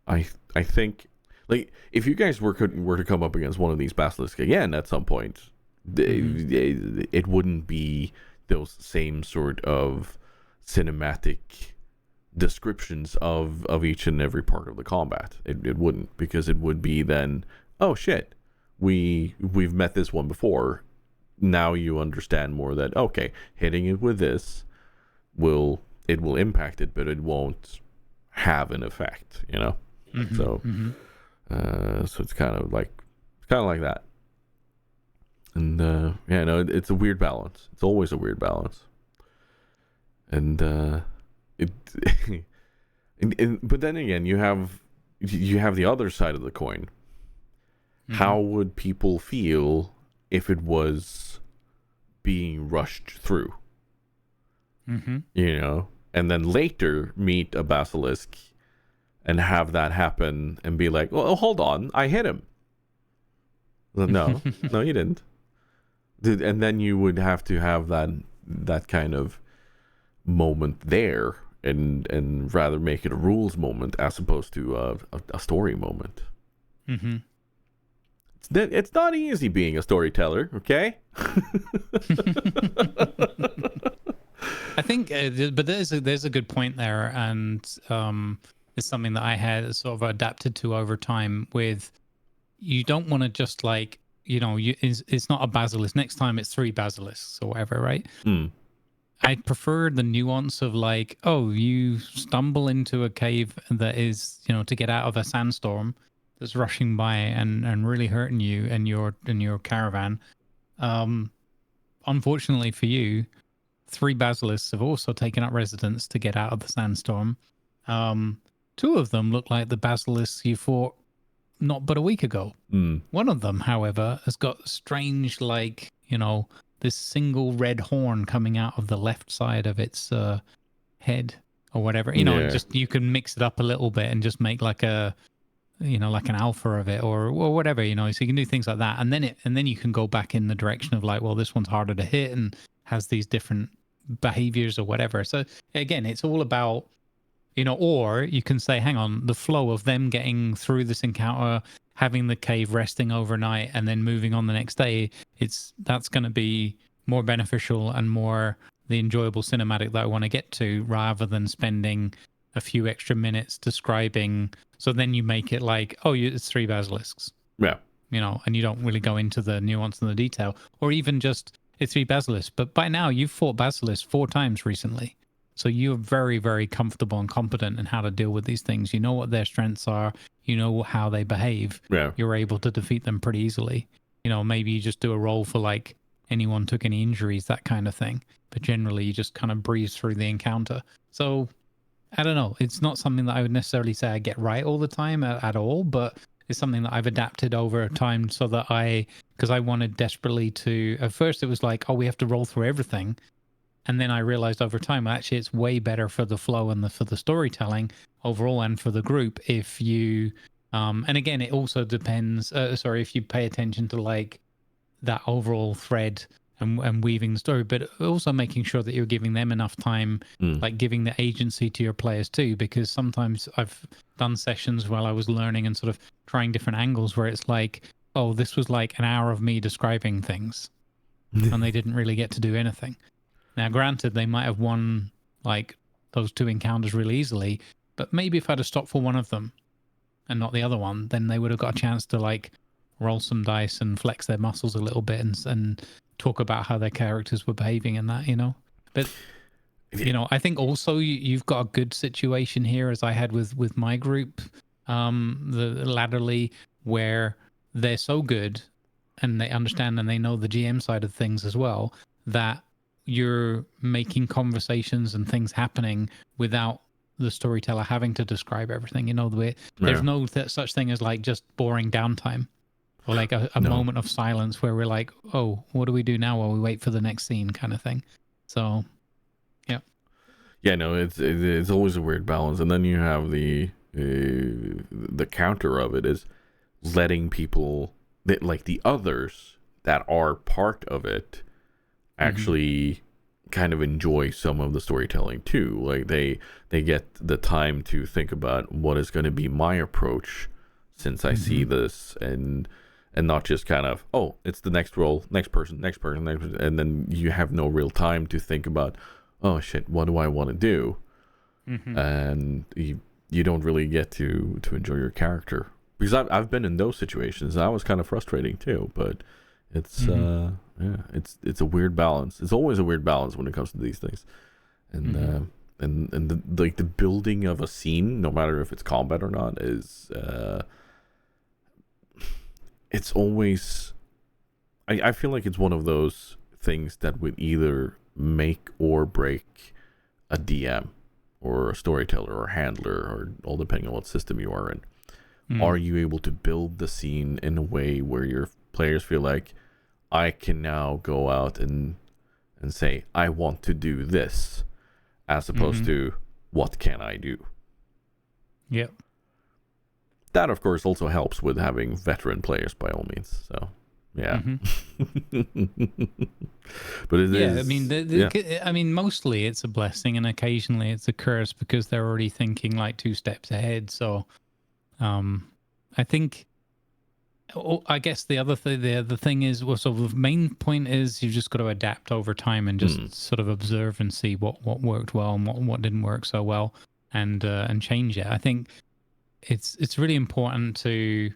I think, like, if you guys were to come up against one of these basilisks again at some point, it wouldn't be those same sort of cinematic descriptions of each and every part of the combat. It wouldn't, because it would be then, oh shit, we've met this one before. Now you understand more that, okay, hitting it with this will impact it, but it won't have an effect, you know. So it's kind of like that. And it's a weird balance. It's always a weird balance. And but then again, you have the other side of the coin. How would people feel if it was being rushed through? You know, and then later meet a basilisk and have that happen and be like, well, hold on, I hit him. No, no, you didn't. And then you would have to have that kind of moment there, and rather make it a rules moment as opposed to a story moment. It's not easy being a storyteller, okay? I think, but there's a good point there, and it's something that I had sort of adapted to over time. With, you don't want to just like, you know, it's not a basilisk. Next time it's 3 basilisks or whatever, right? I prefer the nuance of like, oh, you stumble into a cave that is, you know, to get out of a sandstorm that's rushing by and really hurting you and your caravan. Unfortunately for you, 3 basilisks have also taken up residence to get out of the sandstorm. 2 of them look like the basilisks you fought not but a week ago. One of them, however, has got strange, like, you know, this single red horn coming out of the left side of its head or whatever. You know, just, you can mix it up a little bit and just make like a, you know, like an alpha of it or whatever, you know. So you can do things like that, and then you can go back in the direction of like, well, this one's harder to hit and has these different behaviors or whatever. So again, it's all about, you know, or you can say, hang on, the flow of them getting through this encounter, having the cave resting overnight, and then moving on the next day, that's going to be more beneficial and more the enjoyable cinematic that I want to get to, rather than spending a few extra minutes describing. So then you make it like, oh, it's 3 basilisks. Yeah. You know, and you don't really go into the nuance and the detail, or even just it's 3 basilisks. But by now you've fought basilisks 4 times recently. So you're very, very comfortable and competent in how to deal with these things. You know what their strengths are. You know how they behave. Yeah. You're able to defeat them pretty easily. You know, maybe you just do a roll for like anyone took any injuries, that kind of thing. But generally you just kind of breeze through the encounter. So I don't know. It's not something that I would necessarily say I get right all the time at all, but it's something that I've adapted over time so that because I wanted desperately to, at first it was like, oh, we have to roll through everything. And then I realized over time, actually, it's way better for the flow and for the storytelling overall and for the group if you, and again, it also depends, if you pay attention to like that overall thread and weaving the story, but also making sure that you're giving them enough time, like giving the agency to your players too, because sometimes I've done sessions while I was learning and sort of trying different angles where it's like, oh, this was like an hour of me describing things and they didn't really get to do anything. Now, granted, they might have won like those 2 encounters really easily, but maybe if I'd have stopped for one of them and not the other one, then they would have got a chance to like roll some dice and flex their muscles a little bit and talk about how their characters were behaving and that, you know. But, you know, I think also you've got a good situation here, as I had with my group, the latterly, where they're so good and they understand and they know the GM side of things as well, that you're making conversations and things happening without the storyteller having to describe everything. You know, there's no such thing as like just boring downtime or like a moment of silence where we're like, oh, what do we do now while we wait for the next scene, kind of thing. So, yeah. Yeah, no, it's always a weird balance. And then you have the counter of it is letting people, like the others that are part of it, actually kind of enjoy some of the storytelling too. Like they get the time to think about what is going to be my approach since I see this, and not just kind of, oh, it's the next roll, next person, and then you have no real time to think about, oh shit, what do I want to do? And you don't really get to enjoy your character, because I've been in those situations. That was kind of frustrating too, but it's it's a weird balance. It's always a weird balance when it comes to these things, and and the building of a scene, no matter if it's combat or not, is it's always, I feel like it's one of those things that would either make or break a DM or a storyteller or handler, or all depending on what system you are in. Are you able to build the scene in a way where your players feel like, I can now go out and say, I want to do this, as opposed to, what can I do? Yep. That, of course, also helps with having veteran players, by all means. So, yeah. But it is. I mean, I mean, mostly it's a blessing, and occasionally it's a curse, because they're already thinking like 2 steps ahead. So, I think, I guess the other thing is, well, so the main point is you've just got to adapt over time and just sort of observe and see what worked well and what didn't work so well, and change it. I think it's really important to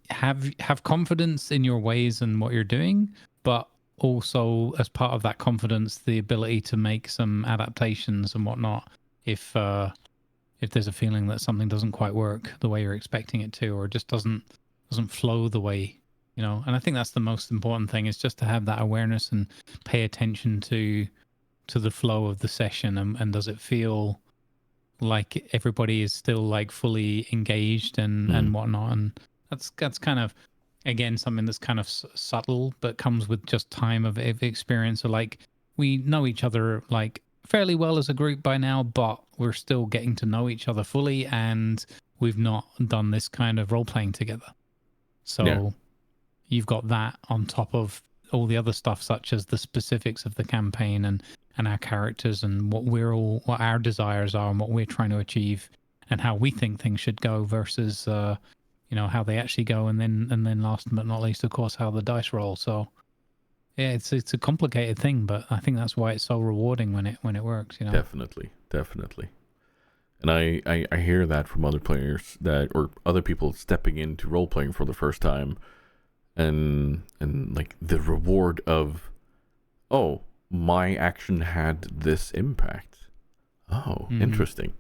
have confidence in your ways and what you're doing, but also, as part of that confidence, the ability to make some adaptations and whatnot if there's a feeling that something doesn't quite work the way you're expecting it to, or just doesn't flow the way, And I think that's the most important thing, is just to have that awareness and pay attention to the flow of the session, and does it feel like everybody is still like fully engaged and whatnot. And that's kind of, again, something that's kind of subtle, but comes with just time of experience. So like, we know each other like fairly well as a group by now, but we're still getting to know each other fully, and we've not done this kind of role playing together. So you've got that on top of all the other stuff, such as the specifics of the campaign and our characters, and what our desires are, and what we're trying to achieve, and how we think things should go versus how they actually go, and then last but not least, of course, how the dice roll. So yeah, it's a complicated thing, but I think that's why it's so rewarding when it works. Definitely. And I hear that from other players, or other people stepping into role playing for the first time, and like the reward of, oh, my action had this impact. Oh, interesting.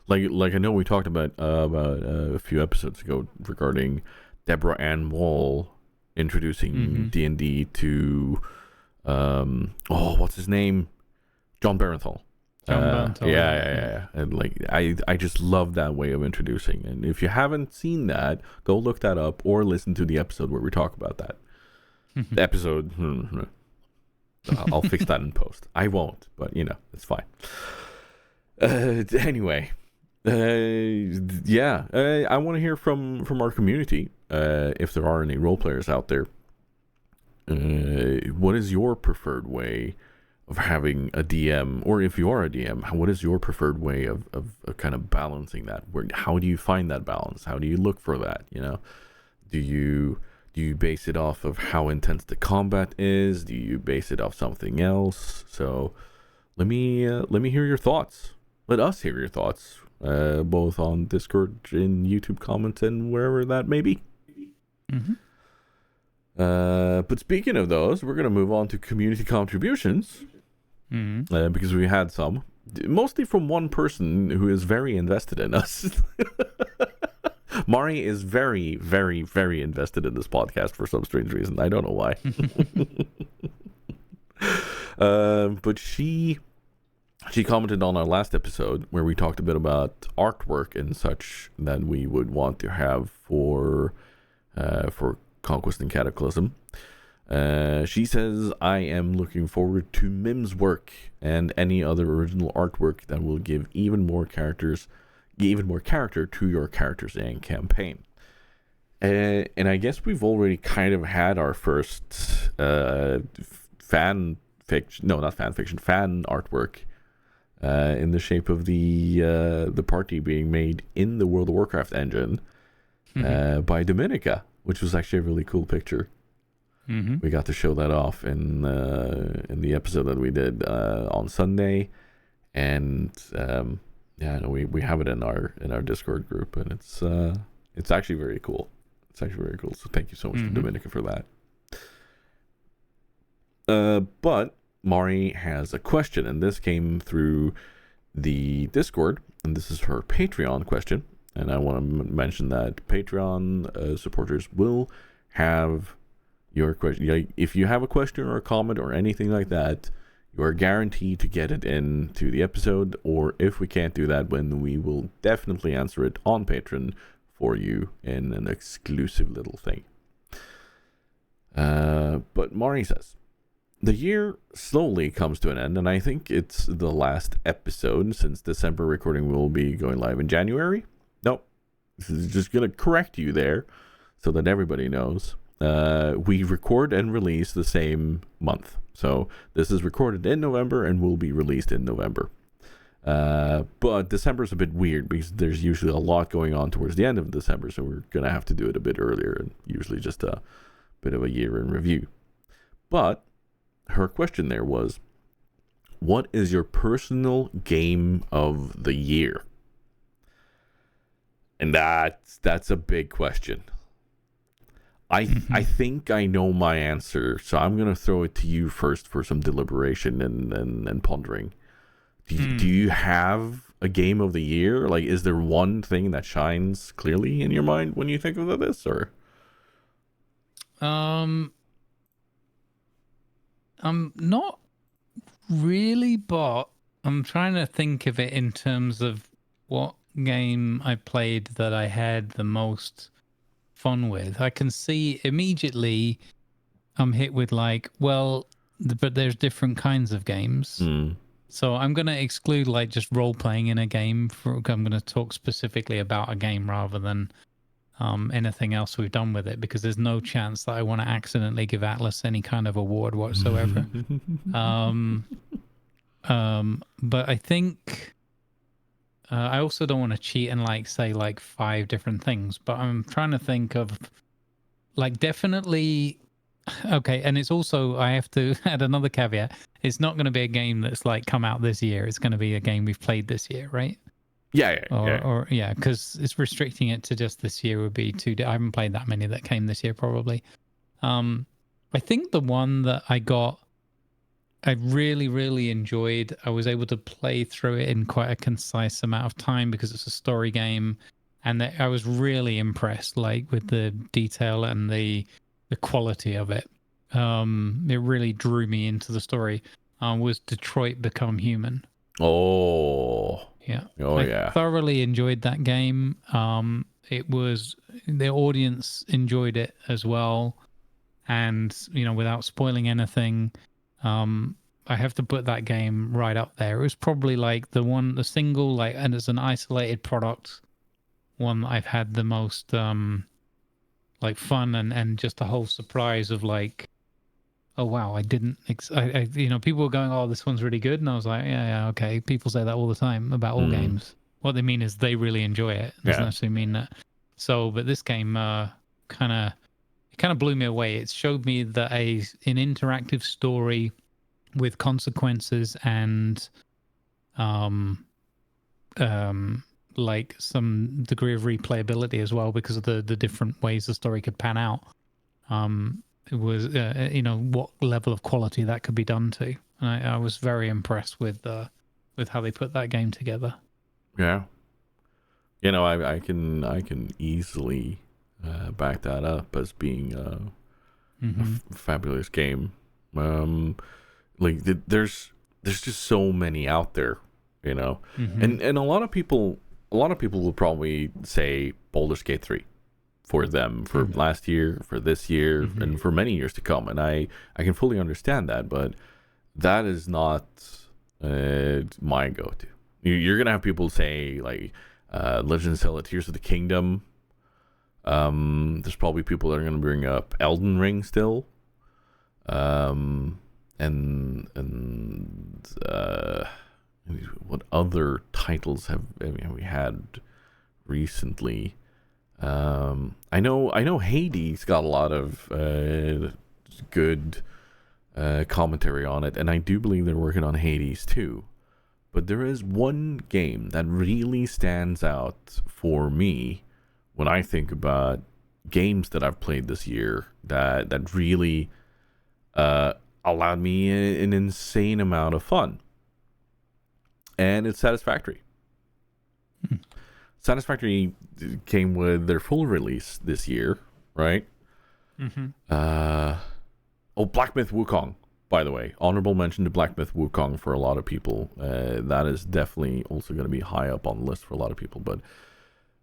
Like I know we talked about a few episodes ago regarding Deborah Ann Wall introducing D&D to what's his name? John Barenthal. Yeah. And like I just love that way of introducing. And if you haven't seen that, go look that up, or listen to the episode where we talk about that. The episode. I'll fix that in post. I won't, but it's fine. Anyway. I want to hear from our community, if there are any role players out there. What is your preferred way of having a DM, or if you are a DM, what is your preferred way of kind of balancing that? How do you find that balance? How do you look for that? Do you base it off of how intense the combat is? Do you base it off something else? So let me hear your thoughts. Let us hear your thoughts. Both on Discord, in YouTube comments, and wherever that may be. But speaking of those, we're going to move on to community contributions, because we had some, mostly from one person who is very invested in us. Mari is very, very, very invested in this podcast for some strange reason. I don't know why. But she commented on our last episode where we talked a bit about artwork and such that we would want to have for Conquest and Cataclysm. She says, I am looking forward to Mimswork and any other original artwork that will give even more character to your characters and campaign. And I guess we've already kind of had our first fan artwork in the shape of the party being made in the World of Warcraft engine by Dominica, which was actually a really cool picture. We got to show that off in the episode that we did on Sunday, and we have it in our Discord group, and it's actually very cool. It's actually very cool. So thank you so much to Dominica for that. But Mari has a question, and this came through the Discord, and this is her Patreon question. And I want to mention that Patreon supporters will have your question. If you have a question or a comment or anything like that, you are guaranteed to get it into the episode, or if we can't do that, then we will definitely answer it on Patreon for you in an exclusive little thing. But Mari says, the year slowly comes to an end, and I think it's the last episode, since December recording will be going live in January. Nope. This is just going to correct you there so that everybody knows. We record and release the same month. So this is recorded in November and will be released in November. But December is a bit weird because there's usually a lot going on towards the end of December, so we're going to have to do it a bit earlier, and usually just a bit of a year in review. But her question there was, what is your personal game of the year? And that's a big question. I think I know my answer, so I'm going to throw it to you first for some deliberation and pondering. Do you have a game of the year? Like, is there one thing that shines clearly in your mind when you think of this, or? I'm not really, but I'm trying to think of it in terms of what game I played that I had the most fun with. I can see immediately I'm hit with like, well, but there's different kinds of games. So I'm going to exclude like just role playing in a game. I'm going to talk specifically about a game rather than anything else we've done with it, because there's no chance that I want to accidentally give Atlas any kind of award whatsoever. But I think I also don't want to cheat and like say like 5 different things, but I'm trying to think of like definitely. Okay, and it's also, I have to add another caveat. It's not going to be a game that's like come out this year. It's going to be a game we've played this year, right? Yeah, because it's restricting it to just this year would be too. I haven't played that many that came this year, probably. I think the one that I really, really enjoyed. I was able to play through it in quite a concise amount of time because it's a story game, and I was really impressed, like with the detail and the quality of it. It really drew me into the story. Was Detroit Become Human? Oh yeah. I thoroughly enjoyed that game. It was, the audience enjoyed it as well, and without spoiling anything, I have to put that game right up there. It was probably like the single, like, and as an isolated product, one that I've had the most like fun and just a whole surprise of like, oh wow, I didn't people were going, oh, this one's really good, and I was like, yeah, okay. People say that all the time about all games. What they mean is they really enjoy it. It doesn't actually mean that. So, but this game kind of blew me away. It showed me that an interactive story with consequences and like some degree of replayability as well, because of the different ways the story could pan out. It was what level of quality that could be done to, and I was very impressed with how they put that game together. Yeah, I can easily back that up as being a fabulous game. Like there's just so many out there, and a lot of people will probably say Baldur's Gate 3 for them, for last year, for this year, and for many years to come, and I can fully understand that, but that is not my go-to. You're gonna have people say like Legend of Zelda Tears of the Kingdom. There's probably people that are gonna bring up Elden Ring still, and what other titles have we had recently? I know Hades got a lot of good commentary on it, and I do believe they're working on Hades too. But there is one game that really stands out for me when I think about games that I've played this year that really allowed me an insane amount of fun, and it's Satisfactory. Satisfactory came with their full release this year, right? Black Myth Wukong, by the way. Honorable mention to Black Myth Wukong for a lot of people. That is definitely also going to be high up on the list for a lot of people. But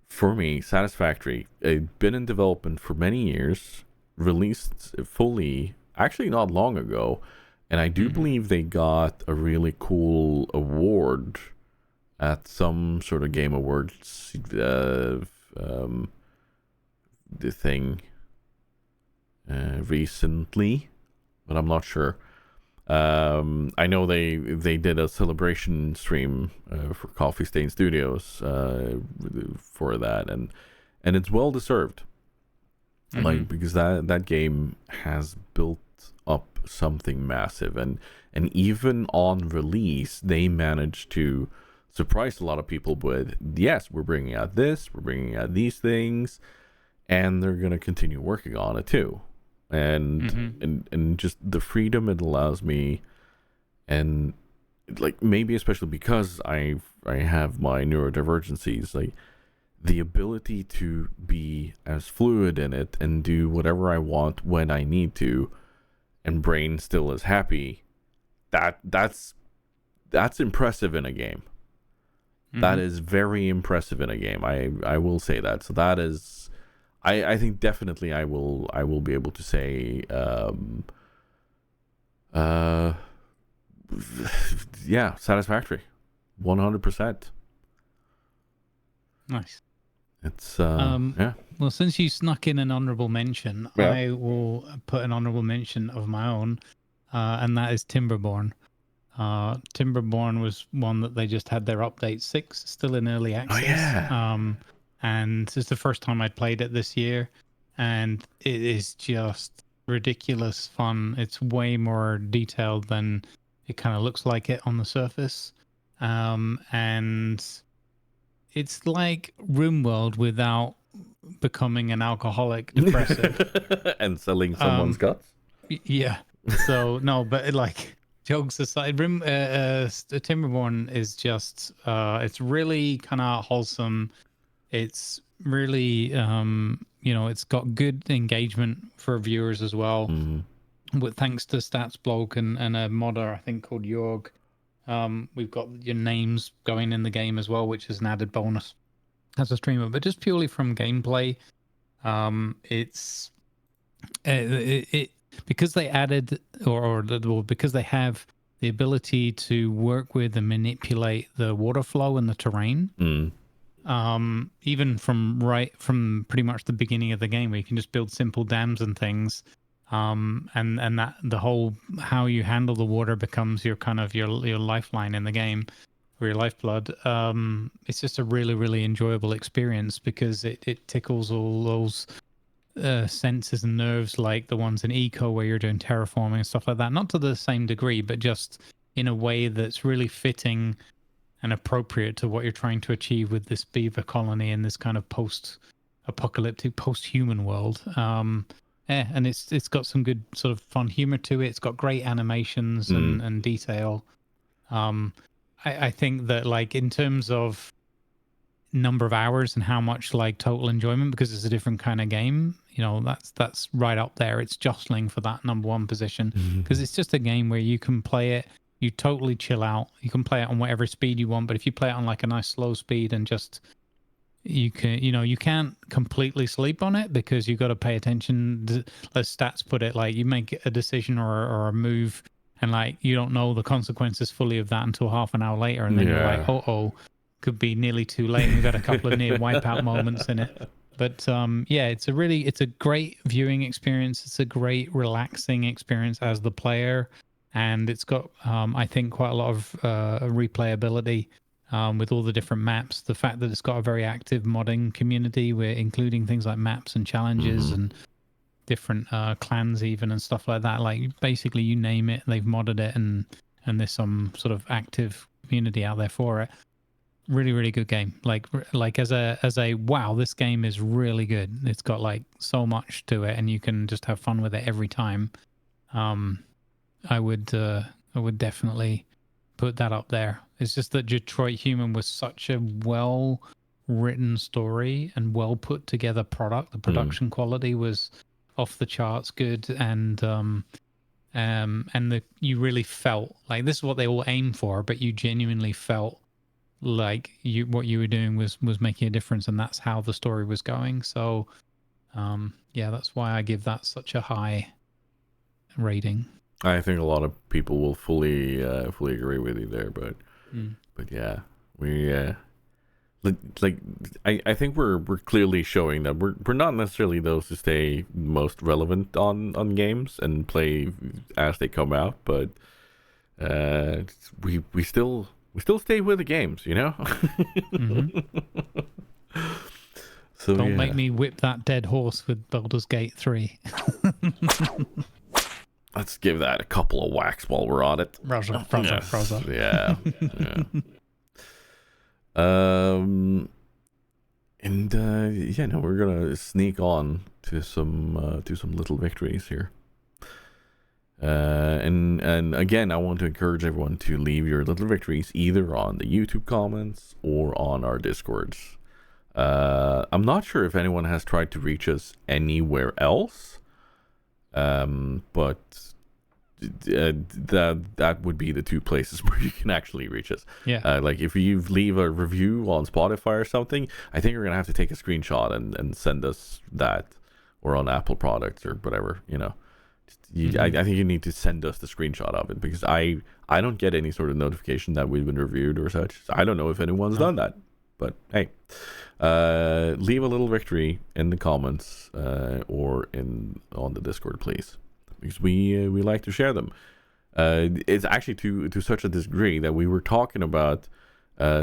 for me, Satisfactory, it's been in development for many years, released fully, actually not long ago, and I do believe they got a really cool award at some sort of Game Awards the thing recently, but I'm not sure. I know they did a celebration stream for Coffee Stain Studios for that, and it's well deserved. Like, because that game has built up something massive, and even on release they managed to surprise a lot of people with, yes, we're bringing out this, we're bringing out these things, and they're going to continue working on it too. And just the freedom it allows me, and like maybe especially because I have my neurodivergencies, like the ability to be as fluid in it and do whatever I want when I need to, and brain still is happy. That's impressive in a game. That is very impressive in a game. I will say that. So that is, I think definitely I will be able to say, yeah, Satisfactory, 100%. Nice. It's yeah. Well, since you snuck in an honorable mention, Yeah. I will put an honorable mention of my own, and that is Timberborn. Timberborn was one that they just had their update 6 still in early access. Yeah. And it's the first time I'd played it this year, and it is just ridiculous fun. It's way more detailed than it kind of looks like it on the surface. And it's like RimWorld without becoming an alcoholic depressive. And selling someone's guts. Yeah. So no, but like jokes aside, Timberborn is just it's really kind of wholesome. It's really it's got good engagement for viewers as well. With thanks to StatsBloke and a modder I think called Jorg. We've got your names going in the game as well, which is an added bonus as a streamer. But just purely from gameplay, it's it because they added or because they have the ability to work with and manipulate the water flow and the terrain. Even from pretty much the beginning of the game, where you can just build simple dams and things. And that the whole how you handle the water becomes your kind of your lifeline in the game, or your lifeblood. It's just a really, really enjoyable experience because it tickles all those senses and nerves, like the ones in Eco where you're doing terraforming and stuff like that. Not to the same degree, but just in a way that's really fitting and appropriate to what you're trying to achieve with this beaver colony in this kind of post-apocalyptic, post-human world. And it's got some good sort of fun humor to it. It's got great animations and detail. I think that like in terms of number of hours and how much like total enjoyment, because it's a different kind of game, that's right up there. It's jostling for that number one position because it's just a game where you can play it, you totally chill out. You can play it on whatever speed you want, but if you play it on like a nice slow speed and just you can't completely sleep on it because you got to pay attention. As Stats put it, like you make a decision or a move and like you don't know the consequences fully of that until half an hour later, and then you're like, could be nearly too late. And we've had a couple of near wipeout moments in it. But yeah, it's a great viewing experience. It's a great relaxing experience as the player, and it's got I think quite a lot of replayability. With all the different maps, the fact that it's got a very active modding community, including things like maps and challenges and different clans even and stuff like that. Like basically you name it, they've modded it, and there's some sort of active community out there for it. Really, really good game. Like as a wow, this game is really good. It's got like so much to it, and you can just have fun with it every time. I would definitely put that up there. It's just that Detroit Human was such a well written story and well put together product. The production quality was off the charts good, and you really felt like this is what they all aim for, but you genuinely felt like what you were doing was making a difference, and that's how the story was going. So yeah, that's why I give that such a high rating. I think a lot of people will fully agree with you there, but yeah, we I think we're clearly showing that we're not necessarily those who stay most relevant on games and play as they come out, but we still stay with the games, you know. So don't make me whip that dead horse with Baldur's Gate 3. Let's give that a couple of whacks while we're on it. Browser. Yeah. We're gonna sneak on to some little victories here. And again, I want to encourage everyone to leave your little victories either on the YouTube comments or on our Discords. I'm not sure if anyone has tried to reach us anywhere else. But that would be the two places where you can actually reach us. Yeah. Like if you leave a review on Spotify or something, I think you're gonna have to take a screenshot and send us that, or on Apple products or whatever. You know, I think you need to send us the screenshot of it, because I don't get any sort of notification that we've been reviewed or such. So I don't know if anyone's done that. But hey, leave a little victory in the comments or on the Discord, please, because we like to share them. It's actually to such a degree that we were talking about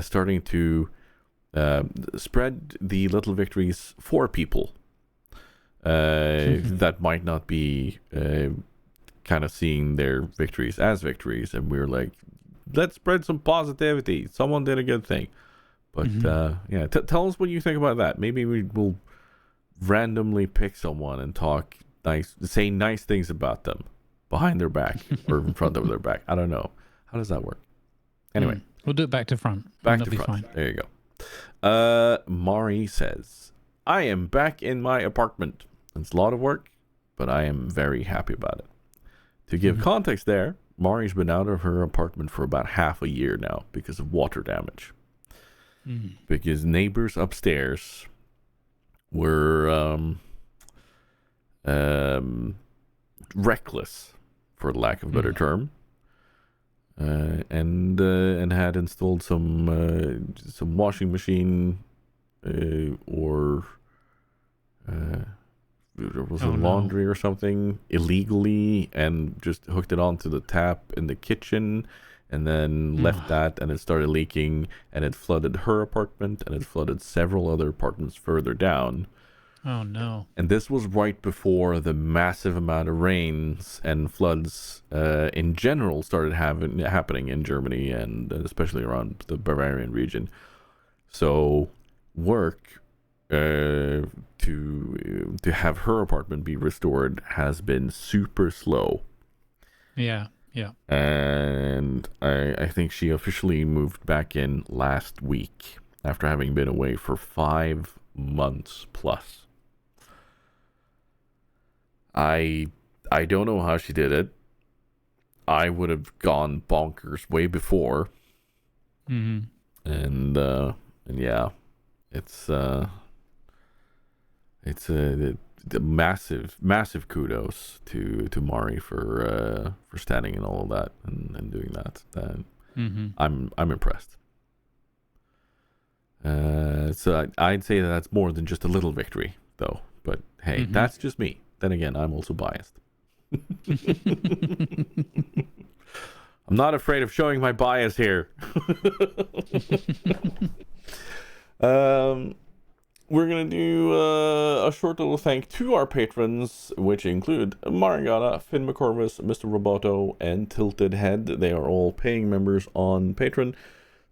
starting to spread the little victories for people that might not be kind of seeing their victories as victories, and we were like, let's spread some positivity. Someone did a good thing. But tell us what you think about that. Maybe we will randomly pick someone and say nice things about them behind their back or in front of their back. I don't know. How does that work? Anyway, we'll do it back to front. Back to front. Fine. There you go. Mari says, I am back in my apartment. It's a lot of work, but I am very happy about it. To give context there, Mari's been out of her apartment for about half a year now because of water damage. Because neighbors upstairs were reckless, for lack of a better term, and had installed some washing machine or was it laundry or something illegally, and just hooked it onto the tap in the kitchen. And then left that, and it started leaking, and it flooded her apartment, and it flooded several other apartments further down. Oh, no. And this was right before the massive amount of rains and floods in general started happening in Germany, and especially around the Bavarian region. So work to have her apartment be restored has been super slow. Yeah. And I think she officially moved back in last week after having been away for 5 months plus. I don't know how she did it. I would have gone bonkers way before. And yeah, it's a massive kudos to Mari for standing in all of that and doing that. I'm impressed. So I'd say that's more than just a little victory, though. But hey, that's just me. Then again, I'm also biased. I'm not afraid of showing my bias here. we're going to do a short little thank to our patrons, which include Maringana, FionnMacCorvus, MrRoboto, and Tiltedhead. They are all paying members on Patreon.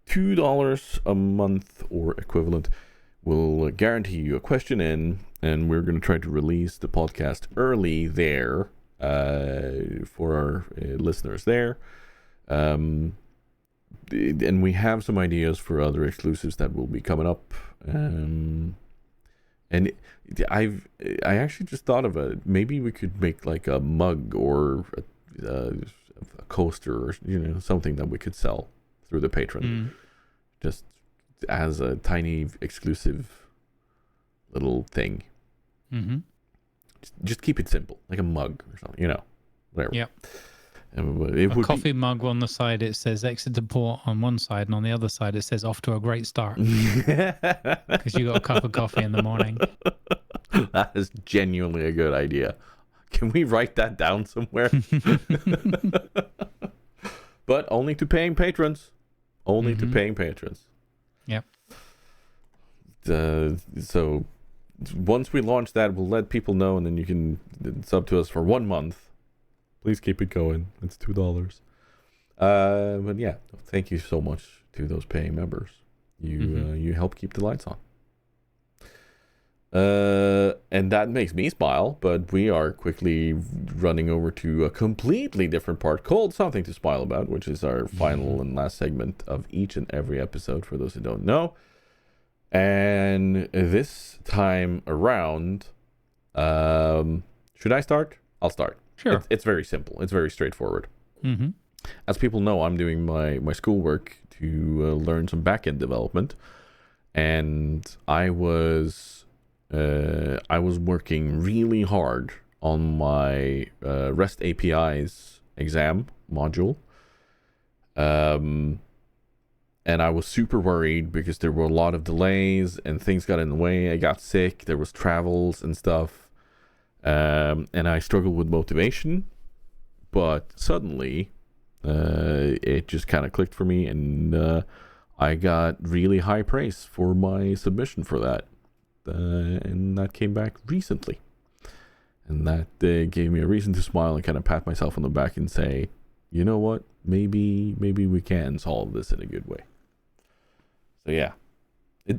$2 a month or equivalent will guarantee you a question in, and we're going to try to release the podcast early there for our listeners there. And we have some ideas for other exclusives that will be coming up. And I actually just thought of maybe we could make like a mug or a coaster or something that we could sell through the Patreon, just as a tiny exclusive little thing. Just keep it simple, like a mug or something, whatever. Yep. It a coffee mug on the side, it says exit to port on one side, and on the other side it says off to a great start. Because you got a cup of coffee in the morning. That is genuinely a good idea. Can we write that down somewhere? But only to paying patrons. Only to paying patrons. Yep. So once we launch that, we'll let people know, and then you can sub to us for 1 month. Please keep it going. It's $2. But yeah, thank you so much to those paying members. You help keep the lights on. And that makes me smile, but we are quickly running over to a completely different part called Something to Smile About, which is our final and last segment of each and every episode, for those who don't know. And this time around, should I start? I'll start. Sure. It's very simple. It's very straightforward. As people know, I'm doing my schoolwork to learn some backend development, and I was working really hard on my REST APIs exam module, and I was super worried because there were a lot of delays and things got in the way. I got sick. There was travels and stuff. And I struggled with motivation, but suddenly it just kind of clicked for me, and I got really high praise for my submission for that, and that came back recently, and that gave me a reason to smile and kind of pat myself on the back and say, you know what, maybe we can solve this in a good way. So yeah,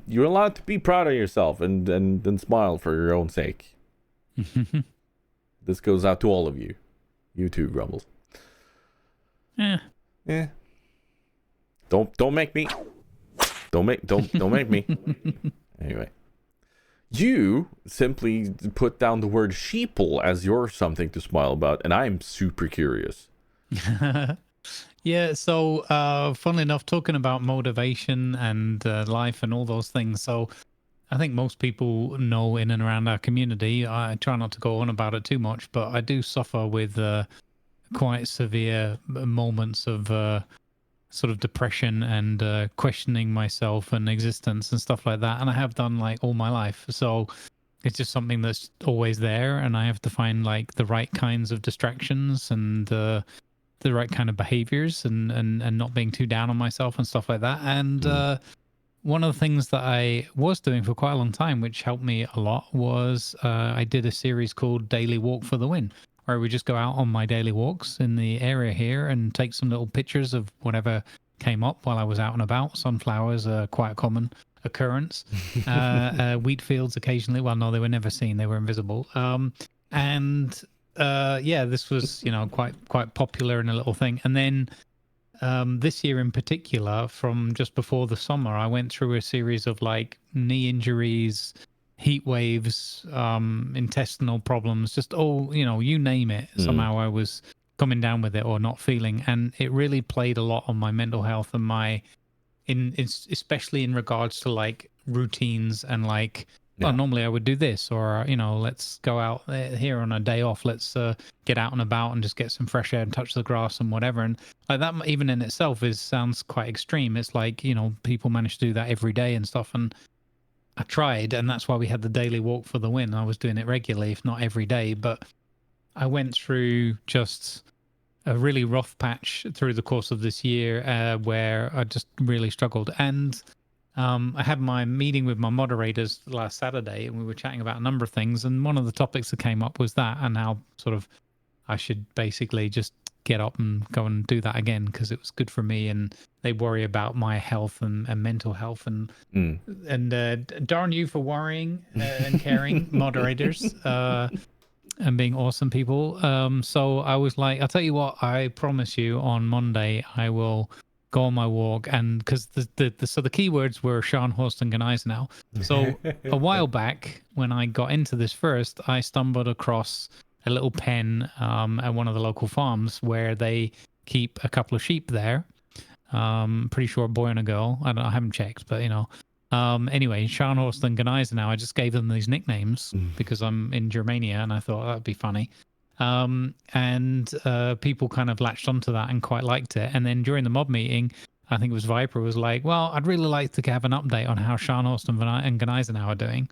you're allowed to be proud of yourself and smile for your own sake. This goes out to all of you. You too, Grumbles. Yeah. Don't make me. Don't make me. Anyway. You simply put down the word sheeple as your something to smile about, and I'm super curious. Yeah, so funnily enough, talking about motivation and life and all those things, so I think most people know in and around our community, I try not to go on about it too much, but I do suffer with quite severe moments of sort of depression and questioning myself and existence and stuff like that. And I have done like all my life. So it's just something that's always there. And I have to find like the right kinds of distractions and the right kind of behaviors and not being too down on myself and stuff like that. And one of the things that I was doing for quite a long time, which helped me a lot, was I did a series called Daily Walk for the Win, where we just go out on my daily walks in the area here and take some little pictures of whatever came up while I was out and about. Sunflowers are quite a common occurrence. Wheat fields occasionally. Well, no, they were never seen. They were invisible. Yeah, this was, quite popular and a little thing. And then this year in particular, from just before the summer, I went through a series of like knee injuries, heat waves, intestinal problems, just you name it. Somehow I was coming down with it or not feeling, and it really played a lot on my mental health and especially in regards to like routines and like, well, normally I would do this, or let's go out here on a day off, let's get out and about and just get some fresh air and touch the grass and whatever. And like that even in itself sounds quite extreme. It's like, people manage to do that every day and stuff, and I tried, and that's why we had the Daily Walk for the Win. I was doing it regularly, if not every day, but I went through just a really rough patch through the course of this year where I just really struggled. And I had my meeting with my moderators last Saturday, and we were chatting about a number of things. And one of the topics that came up was that, and how sort of I should basically just get up and go and do that again because it was good for me. And they worry about my health and mental health. And darn you for worrying and caring, moderators, and being awesome people. So I was like, I'll tell you what, I promise you on Monday I will go on my walk, and because the keywords were Scharnhorst and Gneisenau. So a while back when I got into this first, I stumbled across a little pen at one of the local farms where they keep a couple of sheep there. Pretty sure a boy and a girl. I haven't checked, but you know. Anyway, Scharnhorst and Gneisenau, I just gave them these nicknames because I'm in Germania and I thought that'd be funny. And people kind of latched onto that and quite liked it. And then during the mob meeting, I think it was Viper was like, well, I'd really like to have an update on how Scharnhorst and Gneisenau are doing.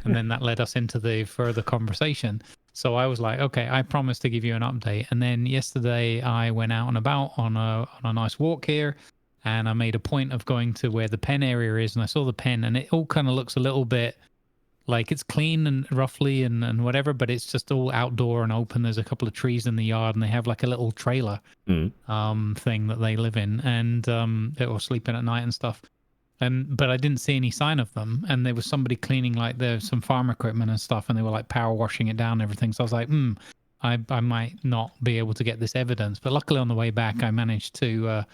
And then that led us into the further conversation. So I was like, okay, I promise to give you an update. And then yesterday I went out and about on a nice walk here, and I made a point of going to where the pen area is, and I saw the pen, and it all kind of looks a little bit like it's clean and roughly and whatever, but it's just all outdoor and open. There's a couple of trees in the yard, and they have like a little trailer thing that they live in, and they were sleeping at night and stuff. But I didn't see any sign of them, and there was somebody cleaning like there's some farm equipment and stuff, and they were like power washing it down and everything. So I was like, I might not be able to get this evidence, but luckily on the way back I managed to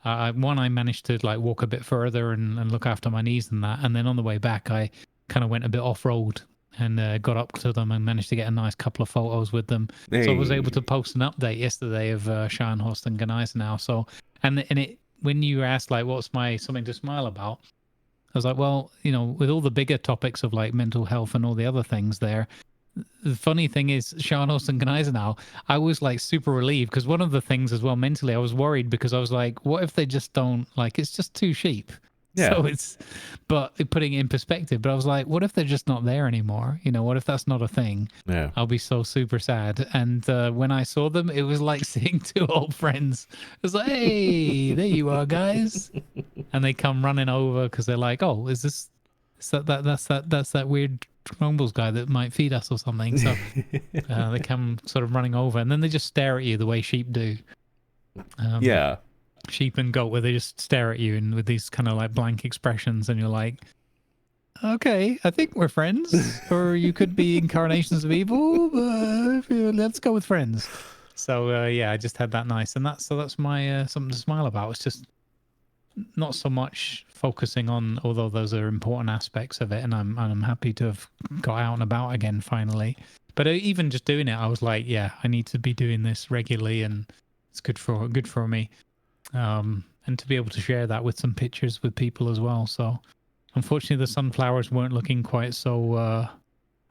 I managed to like walk a bit further and look after my knees and that, and then on the way back I kind of went a bit off road and got up to them and managed to get a nice couple of photos with them. Hey. So I was able to post an update yesterday of Scharnhorst and Gneisenau. So and it when you asked like what's my something to smile about, I was like, well, you know, with all the bigger topics of like mental health and all the other things there, the funny thing is Scharnhorst and Gneisenau, I was like super relieved because one of the things as well mentally I was worried because I was like, what if they just don't, like, it's just two sheep. Yeah. So but putting it in perspective, but I was like, what if they're just not there anymore? You know, what if that's not a thing? Yeah. I'll be so super sad. And when I saw them, it was like seeing two old friends. It was like, hey, there you are, guys. And they come running over because they're like, oh, that's that weird Crumbles guy that might feed us or something. So they come sort of running over, and then they just stare at you the way sheep do. Yeah. Sheep and goat, where they just stare at you and with these kind of like blank expressions, and you're like, okay, I think we're friends, or you could be incarnations of evil, but let's go with friends. So yeah, I just had that nice, and that's my something to smile about. It's just not so much focusing on, although those are important aspects of it, and I'm happy to have got out and about again finally. But even just doing it, I was like, yeah, I need to be doing this regularly, and it's good for me. And to be able to share that with some pictures with people as well. So unfortunately the sunflowers weren't looking quite so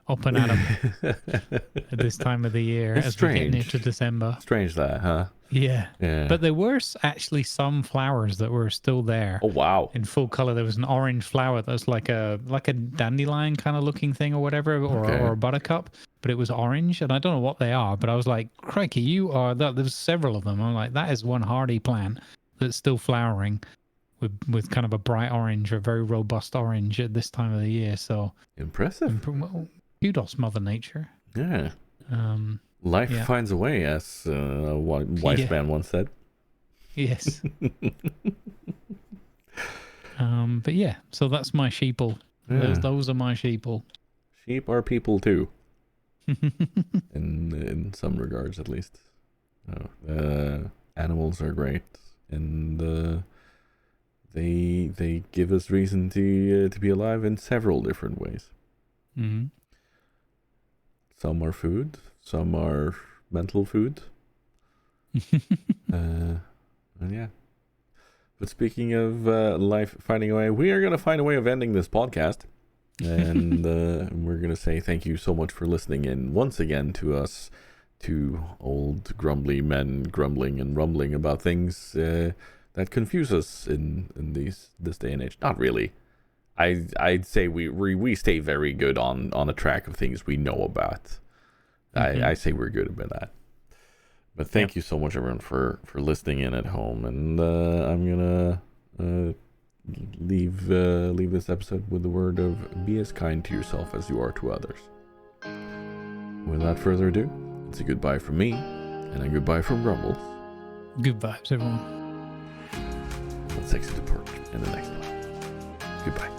up and at 'em at this time of the year. It's as strange. We get near to December. Strange that, huh? Yeah. But there were actually some flowers that were still there. Oh wow! In full color. There was an orange flower that was like a dandelion kind of looking thing or whatever, or a buttercup, but it was orange, and I don't know what they are. But I was like, crikey, you are that. There's several of them. I'm like, that is one hardy plant that's still flowering with kind of a bright orange, or a very robust orange at this time of the year. So impressive. Well, kudos, Mother Nature. Yeah. Life finds a way, as a wise man once said. Yes. But yeah, so that's my sheeple. Yeah. Those are my sheeple. Sheep are people too. in some regards, at least. Animals are great, and they give us reason to be alive in several different ways. Mm-hmm. Some are food, some are mental food. And yeah. But speaking of life finding a way, we are going to find a way of ending this podcast. And we're going to say thank you so much for listening in once again to us, two old grumbly men grumbling and rumbling about things that confuse us in this day and age. Not really. I'd say we stay very good on a track of things we know about. Mm-hmm. I say we're good about that. But thank you so much, everyone, for listening in at home. And I'm gonna leave this episode with the word of be as kind to yourself as you are to others. Without further ado, it's a goodbye from me, and a goodbye from Grumbles. Good vibes, everyone. Let's exit the park in the next one. Goodbye.